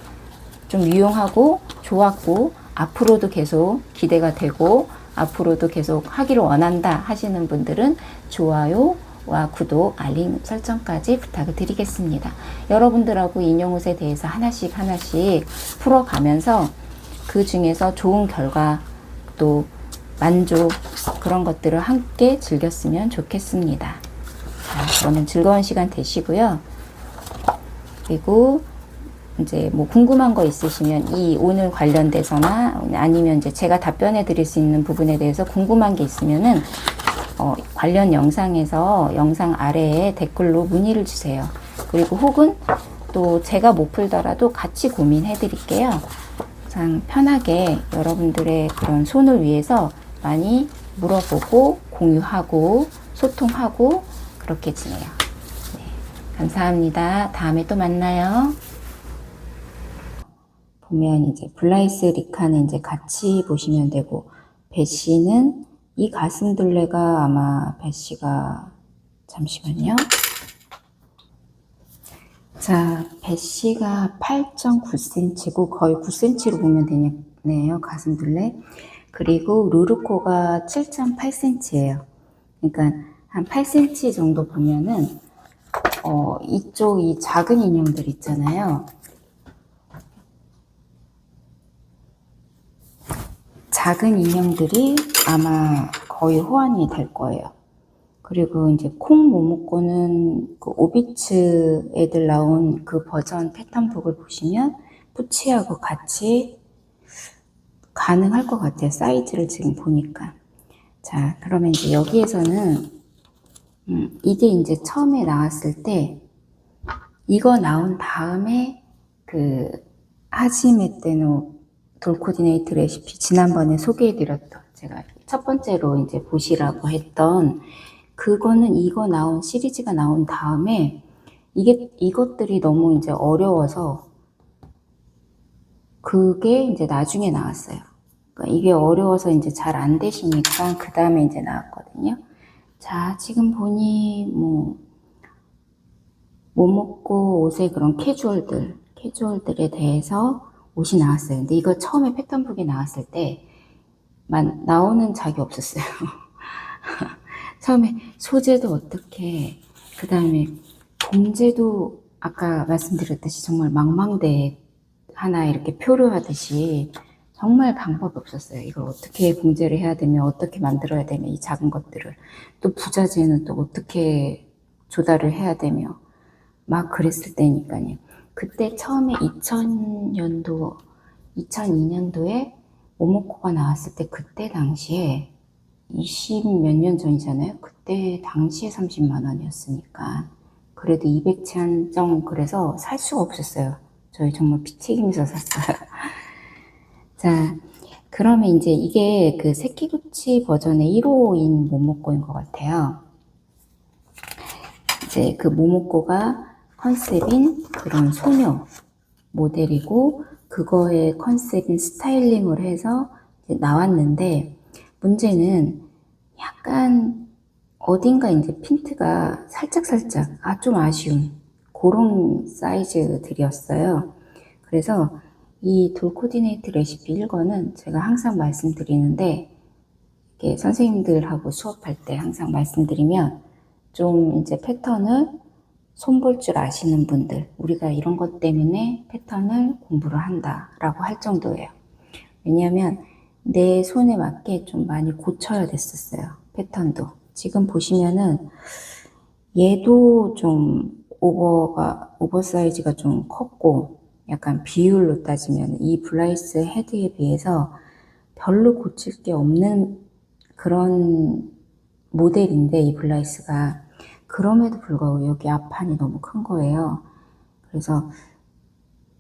좀 유용하고 좋았고 앞으로도 계속 기대가 되고 앞으로도 계속 하기를 원한다 하시는 분들은 좋아요와 구독, 알림 설정까지 부탁을 드리겠습니다. 여러분들하고 인형옷에 대해서 하나씩 풀어가면서 그 중에서 좋은 결과 또 만족 그런 것들을 함께 즐겼으면 좋겠습니다. 자, 그러면 즐거운 시간 되시고요. 그리고 이제 뭐 궁금한 거 있으시면 이 오늘 관련돼서나 아니면 이제 제가 답변해 드릴 수 있는 부분에 대해서 궁금한 게 있으면은 관련 영상에서 영상 아래에 댓글로 문의를 주세요. 그리고 혹은 또 제가 못 풀더라도 같이 고민해 드릴게요. 그냥 편하게 여러분들의 그런 손을 위해서 많이 물어보고 공유하고 소통하고 그렇게 지내요. 네, 감사합니다. 다음에 또 만나요. 보면 이제 블라이스 리카는 이제 같이 보시면 되고 배씨는 이 가슴둘레가 아마 배씨가 잠시만요. 자, 배씨가 8.9cm고 거의 9cm로 보면 되네요. 가슴둘레. 그리고 루르코가 7.8cm예요. 그러니까 한 8cm 정도 보면은 이쪽 이 작은 인형들 있잖아요. 작은 인형들이 아마 거의 호환이 될 거예요. 그리고 이제 콩 모모코는 그 오비츠 애들 나온 그 버전 패턴북을 보시면 푸치하고 같이 가능할 것 같아요. 사이즈를 지금 보니까. 자, 그러면 이제 여기에서는 이게 이제 처음에 나왔을 때 이거 나온 다음에 그 하지메 때노 돌 코디네이트 레시피 지난번에 소개해드렸던 제가 첫 번째로 이제 보시라고 했던 그거는 이거 나온 시리즈가 나온 다음에 이것들이 너무 이제 어려워서 그게 이제 나중에 나왔어요. 그러니까 이게 어려워서 이제 잘 안 되시니까 그 다음에 이제 나왔거든요. 자, 지금 보니 뭐 모모코 옷의 그런 캐주얼들에 대해서 옷이 나왔어요. 근데 이거 처음에 패턴북이 나왔을 때만 나오는 작이 없었어요. 처음에 소재도 어떻게, 그 다음에 봉제도 아까 말씀드렸듯이 정말 망망대해 하나 이렇게 표류하듯이 정말 방법이 없었어요. 이걸 어떻게 봉제를 해야 되며 어떻게 만들어야 되며 이 작은 것들을 또 부자재는 또 어떻게 조달을 해야 되며 막 그랬을 때니까요. 그때 처음에 2002년도에 모모코가 나왔을 때 그때 당시에 20 몇 년 전이잖아요. 그때 당시에 30만 원이었으니까 그래도 200채 한정 그래서 살 수가 없었어요. 저희 정말 피 튀기면서 샀어요. 자, 그러면 이제 이게 그 세키구치 버전의 1호인 모모코인 것 같아요. 이제 그 모모코가 컨셉인 그런 소녀 모델이고 그거의 컨셉인 스타일링을 해서 이제 나왔는데 문제는 약간 어딘가 이제 핀트가 살짝 좀 아쉬운 그런 사이즈들이었어요. 그래서 이 돌 코디네이트 레시피 1권은 제가 항상 말씀드리는데 이렇게 선생님들하고 수업할 때 항상 말씀드리면 좀 이제 패턴을 손볼 줄 아시는 분들, 우리가 이런 것 때문에 패턴을 공부를 한다라고 할 정도예요. 왜냐하면 내 손에 맞게 좀 많이 고쳐야 됐었어요. 패턴도. 지금 보시면은 얘도 좀 오버사이즈가 좀 컸고 약간 비율로 따지면 이 블라이스 헤드에 비해서 별로 고칠 게 없는 그런 모델인데 이 블라이스가 그럼에도 불구하고 여기 앞판이 너무 큰 거예요. 그래서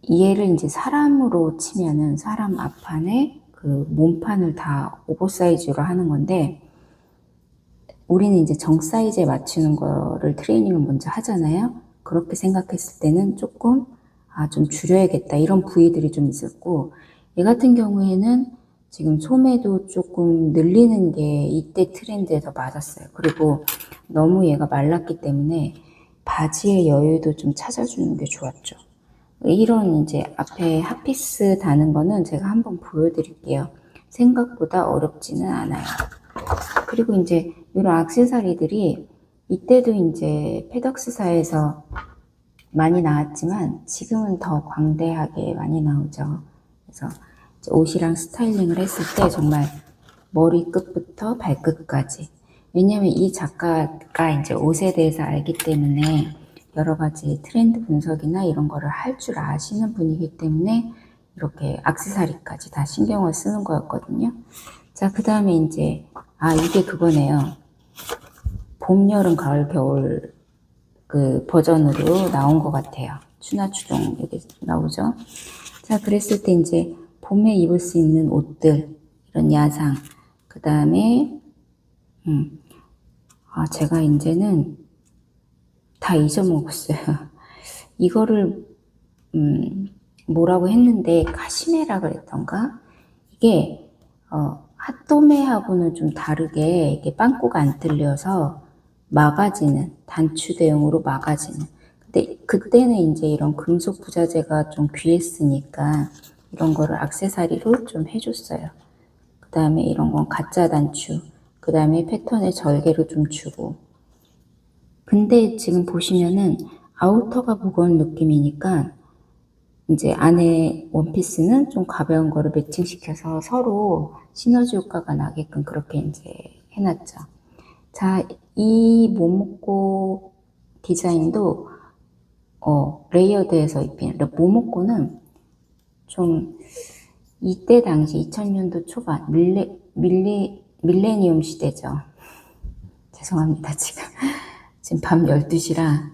얘를 이제 사람으로 치면은 사람 앞판에 그 몸판을 다 오버사이즈로 하는 건데 우리는 이제 정 사이즈에 맞추는 거를 트레이닝을 먼저 하잖아요. 그렇게 생각했을 때는 조금 좀 줄여야겠다 이런 부위들이 좀 있었고 얘 같은 경우에는 지금 소매도 조금 늘리는 게 이때 트렌드에 더 맞았어요. 그리고 너무 얘가 말랐기 때문에 바지의 여유도 좀 찾아주는 게 좋았죠. 이런 이제 앞에 핫피스 다는 거는 제가 한번 보여드릴게요. 생각보다 어렵지는 않아요. 그리고 이제 이런 액세서리들이 이때도 이제 페덕스사에서 많이 나왔지만 지금은 더 광대하게 많이 나오죠. 그래서 옷이랑 스타일링을 했을 때 정말 머리끝부터 발끝까지. 왜냐하면 이 작가가 이제 옷에 대해서 알기 때문에 여러 가지 트렌드 분석이나 이런 거를 할 줄 아시는 분이기 때문에 이렇게 액세서리까지 다 신경을 쓰는 거였거든요. 자, 그 다음에 이제 이게 그거네요. 봄, 여름, 가을, 겨울 그 버전으로 나온 것 같아요. 추나 추종 여기 나오죠. 자, 그랬을 때 이제 봄에 입을 수 있는 옷들 이런 야상 그 다음에 제가 이제는 다 잊어먹었어요. 이거를 뭐라고 했는데 카시메라 그랬던가 이게 핫도메하고는 좀 다르게 이게 빵꾸가 안 뚫려서 막아지는 단추 대용으로 막아지는. 근데 그때는 이제 이런 금속 부자재가 좀 귀했으니까 이런 거를 액세서리로 좀 해줬어요. 그 다음에 이런 건 가짜 단추, 그 다음에 패턴의 절개로 좀 주고. 근데 지금 보시면은 아우터가 무거운 느낌이니까 이제 안에 원피스는 좀 가벼운 거를 매칭시켜서 서로 시너지 효과가 나게끔 그렇게 이제 해놨죠. 자, 이 모모코 디자인도 레이어드해서 입힌 모모코는 좀 이때 당시 2000년도 초반 밀레니엄 시대죠. 죄송합니다. 지금 밤 12시라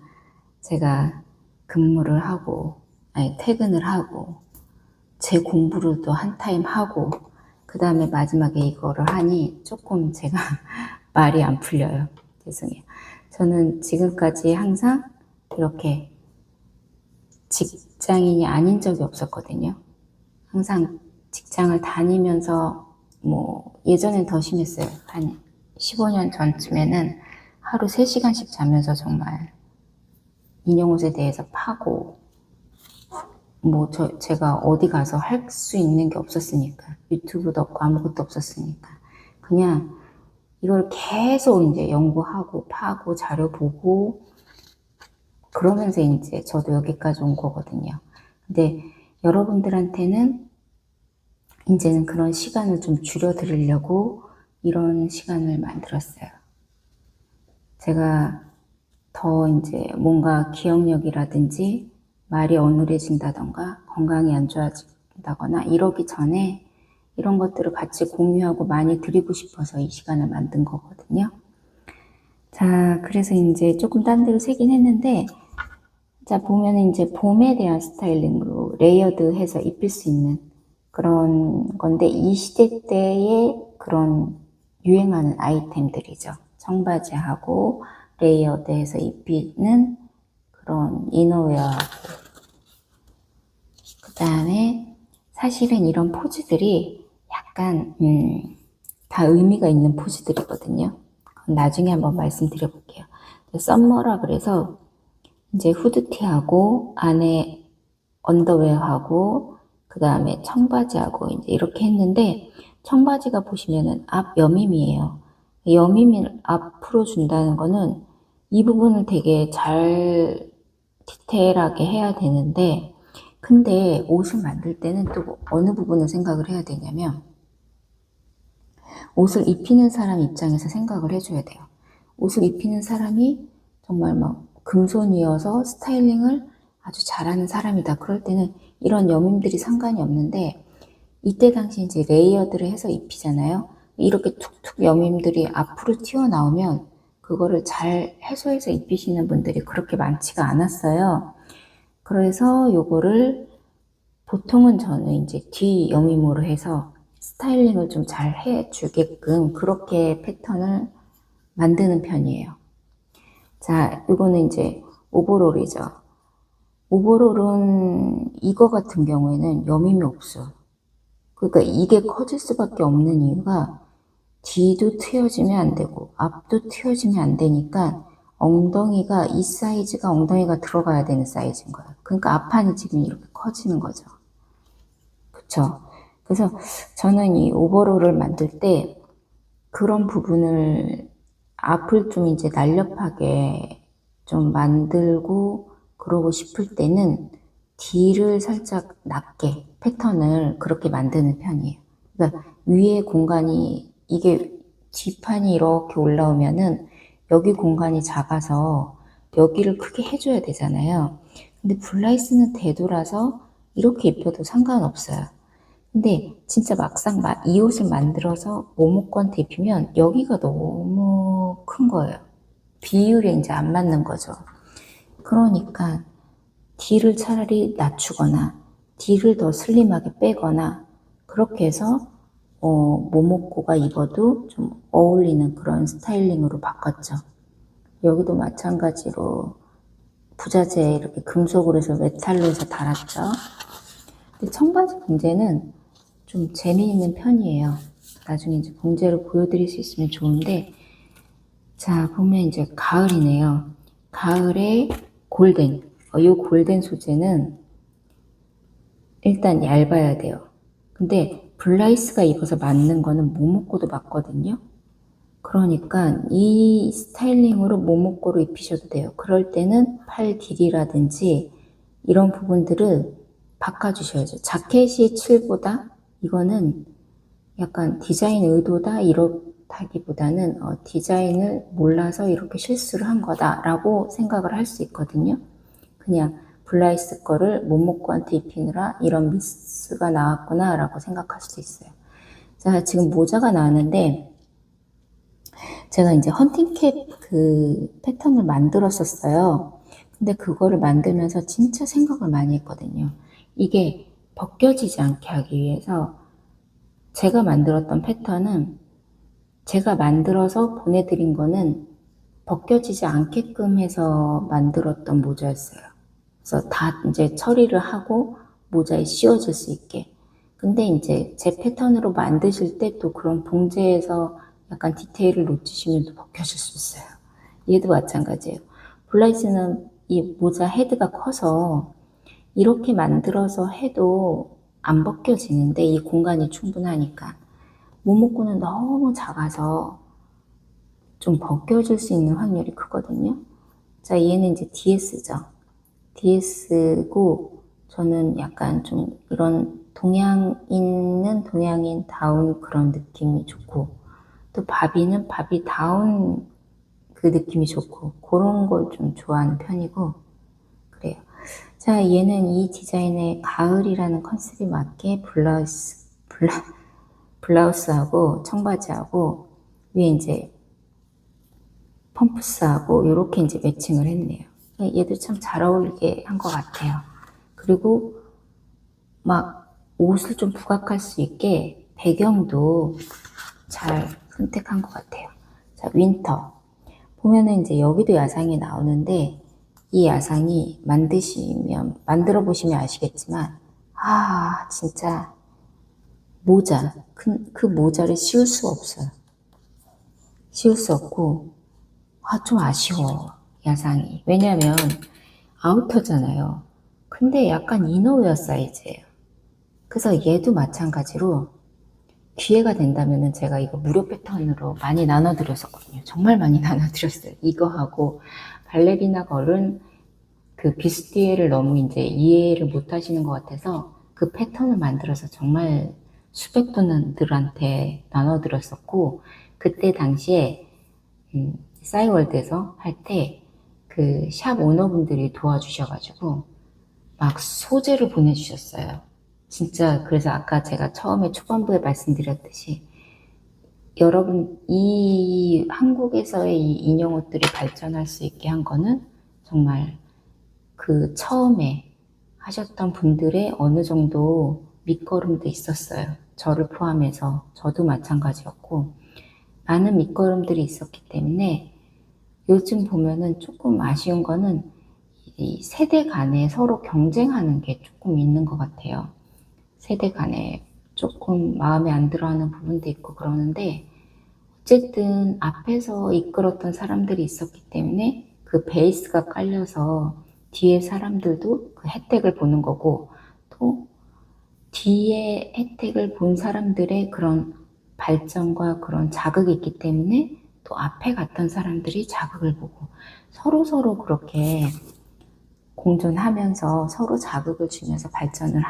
제가 근무를 하고 퇴근을 하고 제 공부를 또 한 타임 하고 그 다음에 마지막에 이거를 하니 조금 제가 말이 안 풀려요. 죄송해요. 저는 지금까지 항상 이렇게 직장인이 아닌 적이 없었거든요. 항상 직장을 다니면서 예전엔 더 심했어요. 한 15년 전쯤에는 하루 3시간씩 자면서 정말 인형옷에 대해서 파고 제가 어디 가서 할 수 있는 게 없었으니까 유튜브도 없고 아무것도 없었으니까 그냥 이걸 계속 이제 연구하고 파고 자료 보고 그러면서 이제 저도 여기까지 온 거거든요. 근데 여러분들한테는 이제는 그런 시간을 좀 줄여드리려고 이런 시간을 만들었어요. 제가 더 이제 뭔가 기억력이라든지 말이 어눌해진다던가 건강이 안 좋아진다거나 이러기 전에 이런 것들을 같이 공유하고 많이 드리고 싶어서 이 시간을 만든 거거든요. 자, 그래서 이제 조금 딴 데로 세긴 했는데, 자, 보면은 이제 봄에 대한 스타일링으로 레이어드해서 입힐 수 있는 그런 건데, 이 시대 때의 그런 유행하는 아이템들이죠. 청바지하고 레이어드해서 입히는 그런 이너웨어하고, 그 다음에 사실은 이런 포즈들이 약간 다 의미가 있는 포즈들이거든요. 나중에 한번 말씀드려볼게요. 썸머라 그래서 이제 후드티하고 안에 언더웨어하고 그 다음에 청바지하고 이제 이렇게 했는데, 청바지가 보시면은 앞 여밈이에요. 여밈을 앞으로 준다는 거는 이 부분을 되게 잘 디테일하게 해야 되는데, 근데 옷을 만들 때는 또 어느 부분을 생각을 해야 되냐면, 옷을 입히는 사람 입장에서 생각을 해줘야 돼요. 옷을 입히는 사람이 정말 막 금손이어서 스타일링을 아주 잘하는 사람이다. 그럴 때는 이런 여밈들이 상관이 없는데, 이때 당시 이제 레이어드를 해서 입히잖아요. 이렇게 툭툭 여밈들이 앞으로 튀어나오면 그거를 잘 해소해서 입히시는 분들이 그렇게 많지가 않았어요. 그래서 요거를 보통은 저는 이제 뒤 여밈으로 해서 스타일링을 좀 잘 해주게끔 그렇게 패턴을 만드는 편이에요. 자, 이거는 이제 오버롤이죠. 오버롤은 이거 같은 경우에는 여밈이 없어요. 그러니까 이게 커질 수밖에 없는 이유가 뒤도 트여지면 안 되고 앞도 트여지면 안 되니까 엉덩이가, 이 사이즈가 엉덩이가 들어가야 되는 사이즈인 거예요. 그러니까 앞판이 지금 이렇게 커지는 거죠. 그쵸? 그래서 저는 이 오버롤을 만들 때 그런 부분을 앞을 좀 이제 날렵하게 좀 만들고 그러고 싶을 때는 뒤를 살짝 낮게 패턴을 그렇게 만드는 편이에요. 그러니까 위에 공간이, 이게 뒷판이 이렇게 올라오면은 여기 공간이 작아서 여기를 크게 해줘야 되잖아요. 근데 블라이스는 되돌아서 이렇게 입혀도 상관없어요. 근데 진짜 막상 이 옷을 만들어서 모모권한테 입히면 여기가 너무 큰 거예요. 비율이 이제 안 맞는 거죠. 그러니까 뒤를 차라리 낮추거나 뒤를 더 슬림하게 빼거나 그렇게 해서 모모코가 입어도 좀 어울리는 그런 스타일링으로 바꿨죠. 여기도 마찬가지로 부자재 이렇게 금속으로 해서 메탈로 해서 달았죠. 근데 청바지 봉제는 좀 재미있는 편이에요. 나중에 이제 봉제를 보여드릴 수 있으면 좋은데, 자, 보면 이제 가을이네요. 가을에 골덴. 이 골덴 소재는 일단 얇아야 돼요. 근데 블라이스가 입어서 맞는 거는 모모코도 맞거든요. 그러니까 이 스타일링으로 모모코로 입히셔도 돼요. 그럴 때는 팔 길이라든지 이런 부분들을 바꿔주셔야죠. 자켓이 7보다 이거는 약간 디자인 의도다 이렇다기보다는 디자인을 몰라서 이렇게 실수를 한 거다라고 생각을 할 수 있거든요. 그냥 블라이스 거를 모모코한테 입히느라 이런 미스가 나왔구나 라고 생각할 수 있어요. 자, 지금 모자가 나왔는데 제가 이제 헌팅캡 그 패턴을 만들었었어요. 근데 그거를 만들면서 진짜 생각을 많이 했거든요. 이게 벗겨지지 않게 하기 위해서 제가 만들었던 패턴은, 제가 만들어서 보내드린 거는 벗겨지지 않게끔 해서 만들었던 모자였어요. 그래서 다 이제 처리를 하고 모자에 씌워질 수 있게. 근데 이제 제 패턴으로 만드실 때 또 그런 봉제에서 약간 디테일을 놓치시면 또 벗겨질 수 있어요. 얘도 마찬가지예요. 블라이스는 이 모자 헤드가 커서 이렇게 만들어서 해도 안 벗겨지는데 이 공간이 충분하니까. 모모코는 너무 작아서 좀 벗겨질 수 있는 확률이 크거든요. 자, 얘는 이제 DS죠. DS고 저는 약간 좀 이런 동양인 다운 그런 느낌이 좋고, 또 바비는 바비 다운 그 느낌이 좋고, 그런 걸 좀 좋아하는 편이고 그래요. 자, 자, 얘는 이 디자인의 가을이라는 컨셉에 맞게 블라우스하고 청바지하고 위에 이제 펌프스하고 이렇게 이제 매칭을 했네요. 얘도 참 잘 어울리게 한 것 같아요. 그리고 막 옷을 좀 부각할 수 있게 배경도 잘 선택한 것 같아요. 자, 윈터. 보면은 이제 여기도 야상이 나오는데 이 야상이 만들어 보시면 아시겠지만, 진짜 모자. 그 모자를 씌울 수가 없어요. 씌울 수 없고, 좀 아쉬워, 야상이. 왜냐면 아우터잖아요. 근데 약간 이너웨어 사이즈예요. 그래서 얘도 마찬가지로 기회가 된다면은 제가 이거 무료 패턴으로 많이 나눠드렸었거든요. 정말 많이 나눠드렸어요. 이거하고 발레리나 걸은 그 비스티에를 너무 이제 이해를 못 하시는 것 같아서 그 패턴을 만들어서 정말 수백 분들한테 나눠드렸었고, 그때 당시에 싸이월드에서 할 때 그 샵 오너분들이 도와주셔가지고 막 소재를 보내주셨어요. 진짜. 그래서 아까 제가 처음에 초반부에 말씀드렸듯이 여러분, 이 한국에서의 이 인형 옷들이 발전할 수 있게 한 거는 정말 그 처음에 하셨던 분들의 어느 정도 밑거름도 있었어요. 저를 포함해서. 저도 마찬가지였고 많은 밑거름들이 있었기 때문에 요즘 보면은 조금 아쉬운 거는 이 세대 간에 서로 경쟁하는 게 조금 있는 것 같아요. 세대 간에 조금 마음에 안 들어하는 부분도 있고 그러는데, 어쨌든 앞에서 이끌었던 사람들이 있었기 때문에 그 베이스가 깔려서 뒤에 사람들도 그 혜택을 보는 거고, 또 뒤에 혜택을 본 사람들의 그런 발전과 그런 자극이 있기 때문에 또 앞에 갔던 사람들이 자극을 보고 서로 그렇게 공존하면서 서로 자극을 주면서 발전을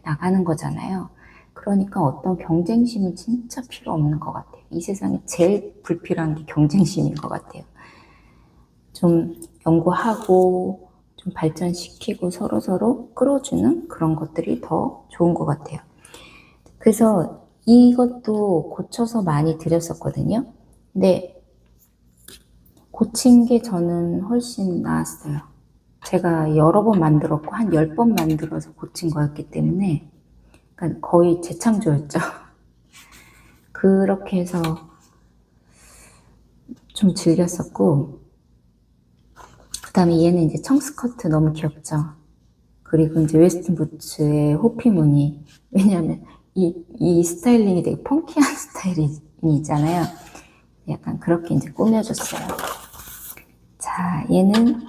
나가는 거잖아요. 그러니까 어떤 경쟁심은 진짜 필요 없는 것 같아요. 이 세상에 제일 불필요한 게 경쟁심인 것 같아요. 좀 연구하고 좀 발전시키고 서로 끌어주는 그런 것들이 더 좋은 것 같아요. 그래서 이것도 고쳐서 많이 드렸었거든요. 근데 고친 게 저는 훨씬 나았어요. 제가 여러 번 만들었고 한 10번 만들어서 고친 거였기 때문에, 그러니까 거의 재창조였죠. 그렇게 해서 좀 즐겼었고, 그 다음에 얘는 이제 청스커트 너무 귀엽죠. 그리고 이제 웨스턴 부츠의 호피 무늬. 왜냐하면 이 스타일링이 되게 펑키한 스타일링이잖아요. 약간 그렇게 이제 꾸며줬어요. 자, 얘는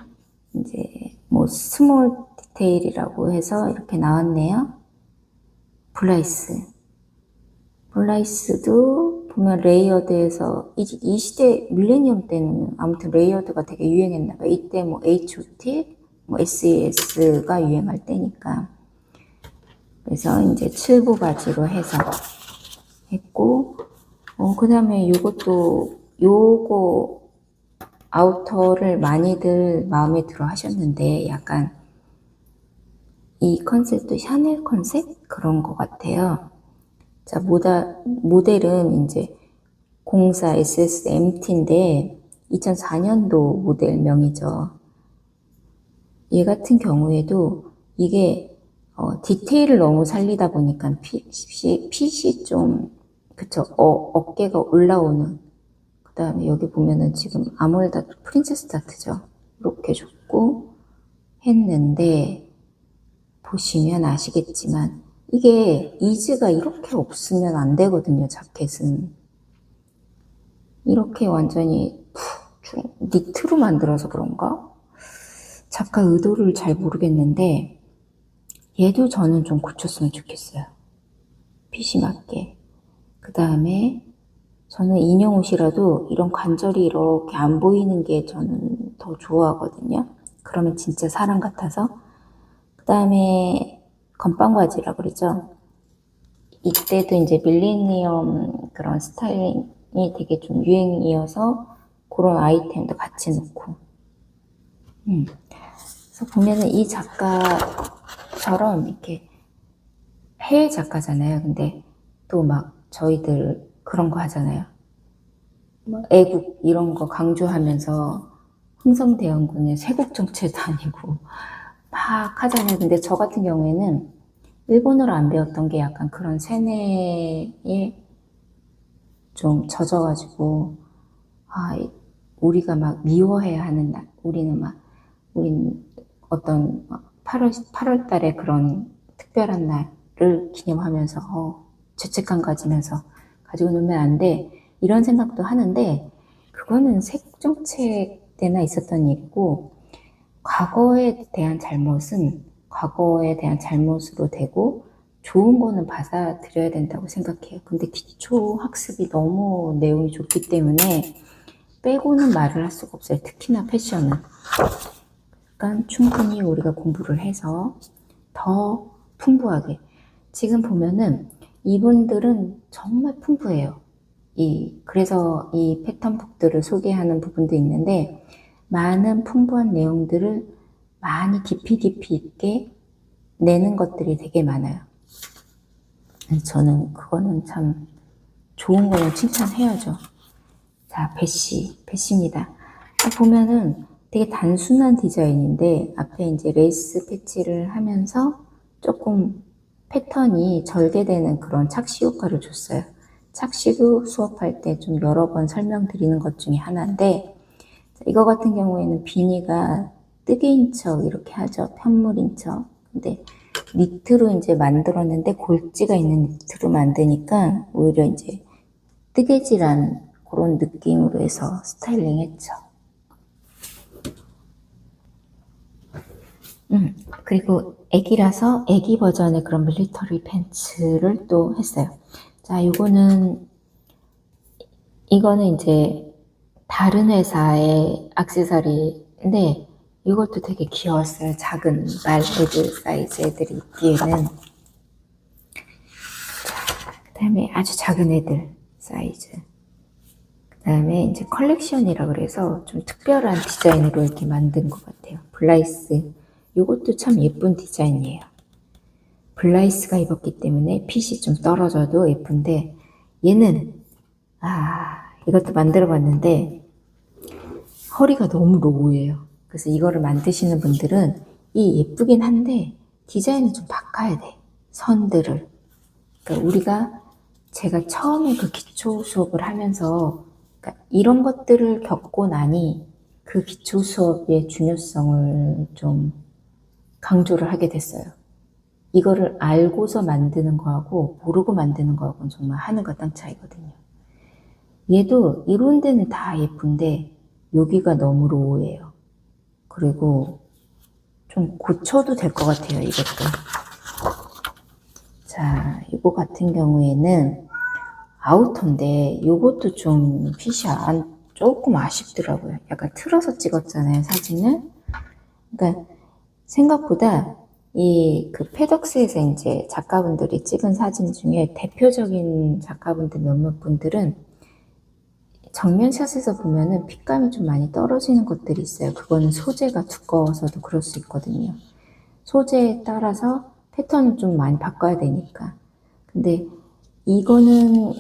이제 뭐 스몰 디테일이라고 해서 이렇게 나왔네요. 블라이스도 보면 레이어드에서 이 시대 밀레니엄 때는 아무튼 레이어드가 되게 유행했나 봐요. 이때 뭐 H.O.T, 뭐 SES가 유행할 때니까. 그래서 이제 7부 바지로 해서 했고, 그 다음에 요거 아우터를 많이들 마음에 들어 하셨는데, 약간 이 컨셉도 샤넬 컨셉? 그런 것 같아요. 자, 모델은 이제 04 SSMT인데 2004년도 모델명이죠. 얘 같은 경우에도 이게 디테일을 너무 살리다 보니까 핏이 좀, 그쵸, 어깨가 올라오는. 그 다음에 여기 보면은 지금 아몰다트, 프린세스 다트죠. 이렇게 줬고 했는데, 보시면 아시겠지만 이게 이즈가 이렇게 없으면 안 되거든요. 자켓은 이렇게 완전히 니트로 만들어서 그런가? 작가 의도를 잘 모르겠는데 얘도 저는 좀 고쳤으면 좋겠어요. 핏이 맞게. 그 다음에 저는 인형 옷이라도 이런 관절이 이렇게 안 보이는 게 저는 더 좋아하거든요. 그러면 진짜 사람 같아서. 그 다음에 건빵바지라고 그러죠. 이때도 이제 밀레니엄 그런 스타일링이 되게 좀 유행이어서 그런 아이템도 같이 넣고. 그래서 보면은 이 작가처럼 이렇게 해외 작가잖아요. 근데 또 막 저희들 그런 거 하잖아요. 뭐 애국 이런 거 강조하면서 흥성대원군의 쇄국 정체 다니고 막 하잖아요. 근데 저 같은 경우에는 일본어를 안 배웠던 게 약간 그런 세뇌에 좀 젖어가지고, 아, 우리가 막 미워해야 하는 날, 우린 어떤 8월 달에 그런 특별한 날을 기념하면서, 죄책감 가지면서 가지고 놀면 안 돼. 이런 생각도 하는데, 그거는 색정책 때나 있었던 일이고, 과거에 대한 잘못은 과거에 대한 잘못으로 되고 좋은 거는 받아들여야 된다고 생각해요. 근데 기초 학습이 너무 내용이 좋기 때문에 빼고는 말을 할 수가 없어요. 특히나 패션은. 그러니까 충분히 우리가 공부를 해서 더 풍부하게. 지금 보면은 이분들은 정말 풍부해요. 그래서 이 패턴북들을 소개하는 부분도 있는데 많은 풍부한 내용들을 많이 깊이 있게 내는 것들이 되게 많아요. 저는 그거는 참 좋은 거는 칭찬해야죠. 자, 배시입니다. 보면은 되게 단순한 디자인인데 앞에 이제 레이스 패치를 하면서 조금 패턴이 절개되는 그런 착시 효과를 줬어요. 착시도 수업할 때 좀 여러 번 설명드리는 것 중에 하나인데 이거 같은 경우에는 비니가 뜨개인 척 이렇게 하죠. 편물인 척. 근데 니트로 이제 만들었는데 골지가 있는 니트로 만드니까 오히려 이제 뜨개질한 그런 느낌으로 해서 스타일링 했죠. 그리고 애기라서 애기 버전의 그런 밀리터리 팬츠를 또 했어요. 자, 이거는 이제 다른 회사의 액세서리인데 이것도 되게 귀여웠어요. 작은 말 애들 사이즈 애들이 입기에는. 그 다음에 아주 작은 애들 사이즈. 그 다음에 이제 컬렉션이라 그래서 좀 특별한 디자인으로 이렇게 만든 것 같아요. 블라이스. 이것도 참 예쁜 디자인이에요. 블라이스가 입었기 때문에 핏이 좀 떨어져도 예쁜데 얘는 이것도 만들어 봤는데 허리가 너무 로우예요. 그래서 이거를 만드시는 분들은 예쁘긴 한데 디자인을 좀 바꿔야 돼. 선들을. 그러니까 제가 처음에 그 기초 수업을 하면서 그러니까 이런 것들을 겪고 나니 그 기초 수업의 중요성을 좀 강조를 하게 됐어요. 이거를 알고서 만드는 거하고 모르고 만드는 거하고는 정말 하늘과 땅 차이거든요. 얘도 이런 데는 다 예쁜데 여기가 너무 로우예요. 그리고 좀 고쳐도 될 것 같아요, 이것도. 자, 이거 같은 경우에는 아우터인데 이것도 좀 핏이 조금 아쉽더라고요. 약간 틀어서 찍었잖아요, 사진을. 그러니까 생각보다 그 페덕스에서 이제 작가분들이 찍은 사진 중에 대표적인 작가분들 몇몇 분들은 정면샷에서 보면은 핏감이 좀 많이 떨어지는 것들이 있어요. 그거는 소재가 두꺼워서도 그럴 수 있거든요. 소재에 따라서 패턴을 좀 많이 바꿔야 되니까. 근데 이거는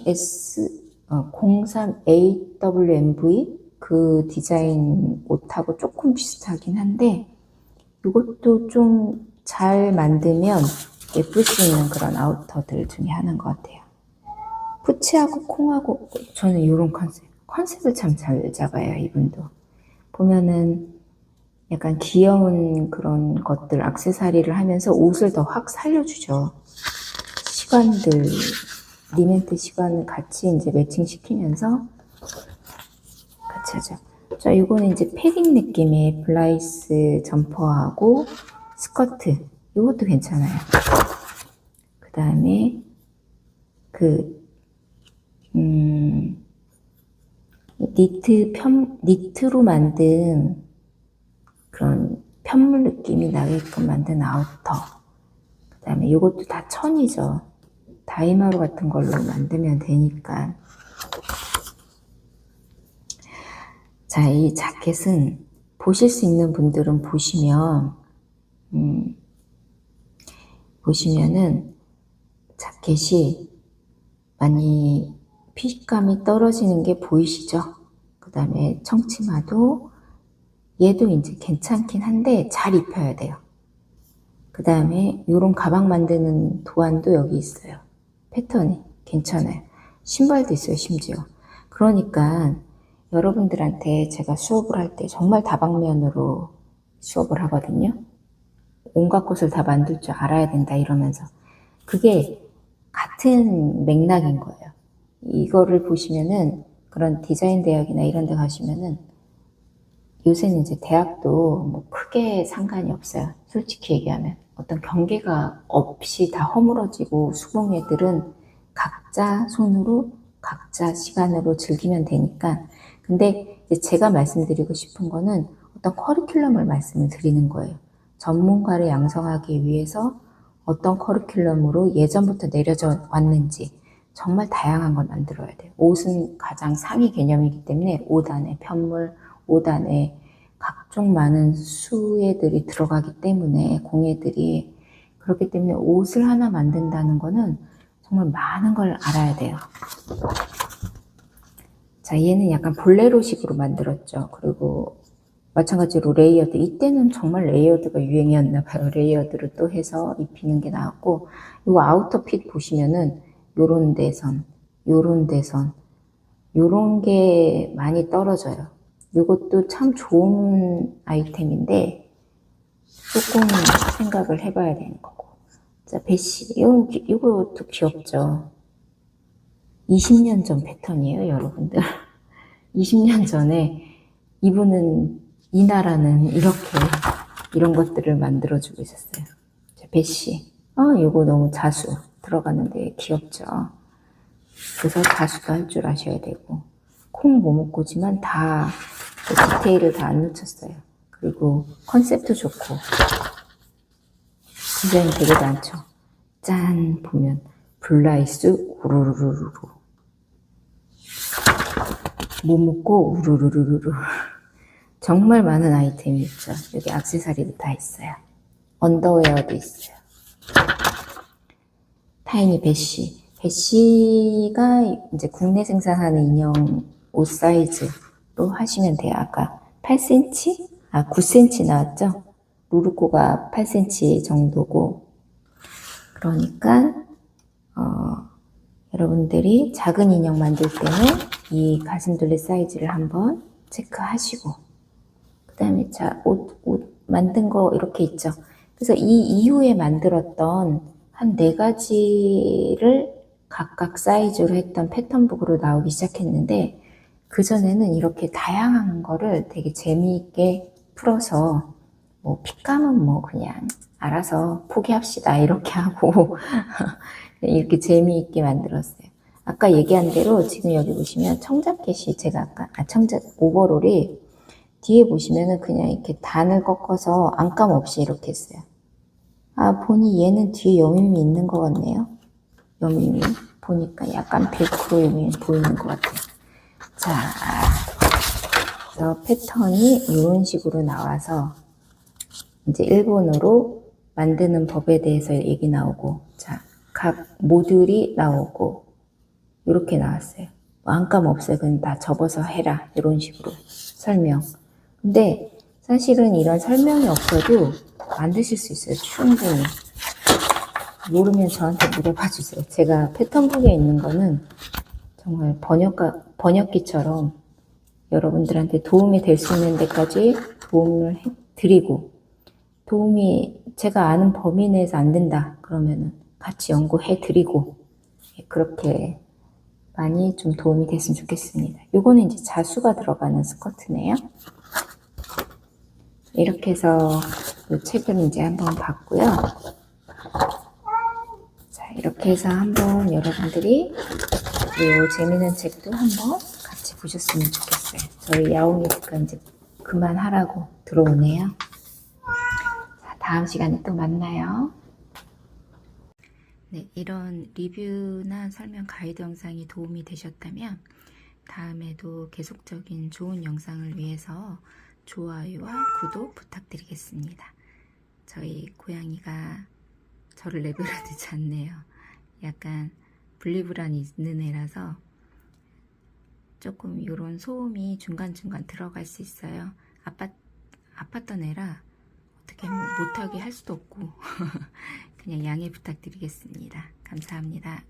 03AWMV 그 디자인 옷하고 조금 비슷하긴 한데 이것도 좀 잘 만들면 예쁠 수 있는 그런 아우터들 중에 하나인 것 같아요. 푸치하고 콩하고 저는 이런 컨셉을 참 잘 잡아요. 이분도 보면은 약간 귀여운 그런 것들 액세서리를 하면서 옷을 더 확 살려주죠. 시관들 리멘트 시관을 같이 이제 매칭시키면서 같이 하죠. 자, 이거는 이제 패딩 느낌의 블라이스 점퍼하고 스커트. 이것도 괜찮아요. 그 다음에 니트로 만든 그런 편물 느낌이 나게끔 만든 아우터. 그 다음에 이것도 다 천이죠. 다이마루 같은 걸로 만들면 되니까. 자, 이 자켓은 보실 수 있는 분들은 보시면 보시면은 자켓이 많이 핏감이 떨어지는 게 보이시죠? 그 다음에 청치마도 얘도 이제 괜찮긴 한데 잘 입혀야 돼요. 그 다음에 요런 가방 만드는 도안도 여기 있어요. 패턴이 괜찮아요. 신발도 있어요, 심지어. 그러니까 여러분들한테 제가 수업을 할 때 정말 다방면으로 수업을 하거든요. 온갖 것을 다 만들 줄 알아야 된다 이러면서. 그게 같은 맥락인 거예요. 이거를 보시면은 그런 디자인 대학이나 이런 데 가시면은 요새는 이제 대학도 뭐 크게 상관이 없어요. 솔직히 얘기하면. 어떤 경계가 없이 다 허물어지고 수봉 애들은 각자 손으로 각자 시간으로 즐기면 되니까. 근데 이제 제가 말씀드리고 싶은 거는 어떤 커리큘럼을 말씀을 드리는 거예요. 전문가를 양성하기 위해서 어떤 커리큘럼으로 예전부터 내려져 왔는지 정말 다양한 걸 만들어야 돼요. 옷은 가장 상위 개념이기 때문에 옷 안에 편물, 옷 안에 각종 많은 수애들이 들어가기 때문에 공예들이 그렇기 때문에 옷을 하나 만든다는 거는 정말 많은 걸 알아야 돼요. 자, 얘는 약간 볼레로식으로 만들었죠. 그리고 마찬가지로 레이어드. 이때는 정말 레이어드가 유행이었나 봐요. 레이어드를 또 해서 입히는 게 나왔고, 요 아우터 핏 보시면은 요런 데선, 요런 데선, 요런 게 많이 떨어져요. 요것도 참 좋은 아이템인데 조금 생각을 해봐야 되는 거고. 자, 배시. 요것도 귀엽죠. 20년 전 패턴이에요, 여러분들. 20년 전에 이분은 이 나라는 이렇게 이런 것들을 만들어주고 있었어요. 자, 배시. 요거 너무 자수 들어갔는데 귀엽죠. 그래서 자수도 할 줄 아셔야 되고 콩 모목고지만 다 디테일을 다 안 놓쳤어요. 그리고 컨셉도 좋고 디자인 되게 많죠. 짠 보면 블라이스 우르르르르 모목고 우르르르르 정말 많은 아이템이 있죠. 여기 액세서리도 다 있어요. 언더웨어도 있어요. 타이니 배시. 배시가 이제 국내 생산하는 인형 옷 사이즈로 하시면 돼요. 아까 8cm? 9cm 나왔죠? 루르코가 8cm 정도고. 그러니까, 여러분들이 작은 인형 만들 때는 이 가슴둘레 사이즈를 한번 체크하시고, 그 다음에 자, 옷 만든 거 이렇게 있죠. 그래서 이 이후에 만들었던 한 4가지를 각각 사이즈로 했던 패턴북으로 나오기 시작했는데, 그전에는 이렇게 다양한 거를 되게 재미있게 풀어서, 뭐, 핏감은 뭐, 그냥 알아서 포기합시다. 이렇게 하고, 이렇게 재미있게 만들었어요. 아까 얘기한 대로 지금 여기 보시면 청자켓이 제가 청자 오버롤이 뒤에 보시면은 그냥 이렇게 단을 꺾어서 안감 없이 이렇게 했어요. 보니 얘는 뒤에 여밈이 있는 것 같네요. 여밈이 보니까 약간 벨크로 여밈이 보이는 것 같아요. 자, 그래서 패턴이 이런 식으로 나와서 이제 일본어로 만드는 법에 대해서 얘기 나오고, 자, 각 모듈이 나오고 이렇게 나왔어요. 안감 없어요. 그냥 다 접어서 해라 이런 식으로 설명. 근데 사실은 이런 설명이 없어도 만드실 수 있어요. 충분히. 모르면 저한테 물어봐 주세요. 제가 패턴북에 있는 거는 정말 번역기처럼 여러분들한테 도움이 될 수 있는 데까지 도움을 드리고, 제가 아는 범위 내에서 안 된다 그러면은 같이 연구해 드리고, 그렇게 많이 좀 도움이 됐으면 좋겠습니다. 요거는 이제 자수가 들어가는 스커트네요. 이렇게 해서 이 책을 이제 한번 봤고요. 자, 이렇게 해서 한번 여러분들이 이 재미있는 책도 한번 같이 보셨으면 좋겠어요. 저희 야옹이가 이제 그만하라고 들어오네요. 자, 다음 시간에 또 만나요. 네, 이런 리뷰나 설명 가이드 영상이 도움이 되셨다면 다음에도 계속적인 좋은 영상을 위해서 좋아요와 구독 부탁드리겠습니다. 저희 고양이가 저를 내버려두지 않네요. 약간 분리불안이 있는 애라서 조금 이런 소음이 중간중간 들어갈 수 있어요. 아팠던 애라 어떻게 못하게 할 수도 없고 그냥 양해 부탁드리겠습니다. 감사합니다.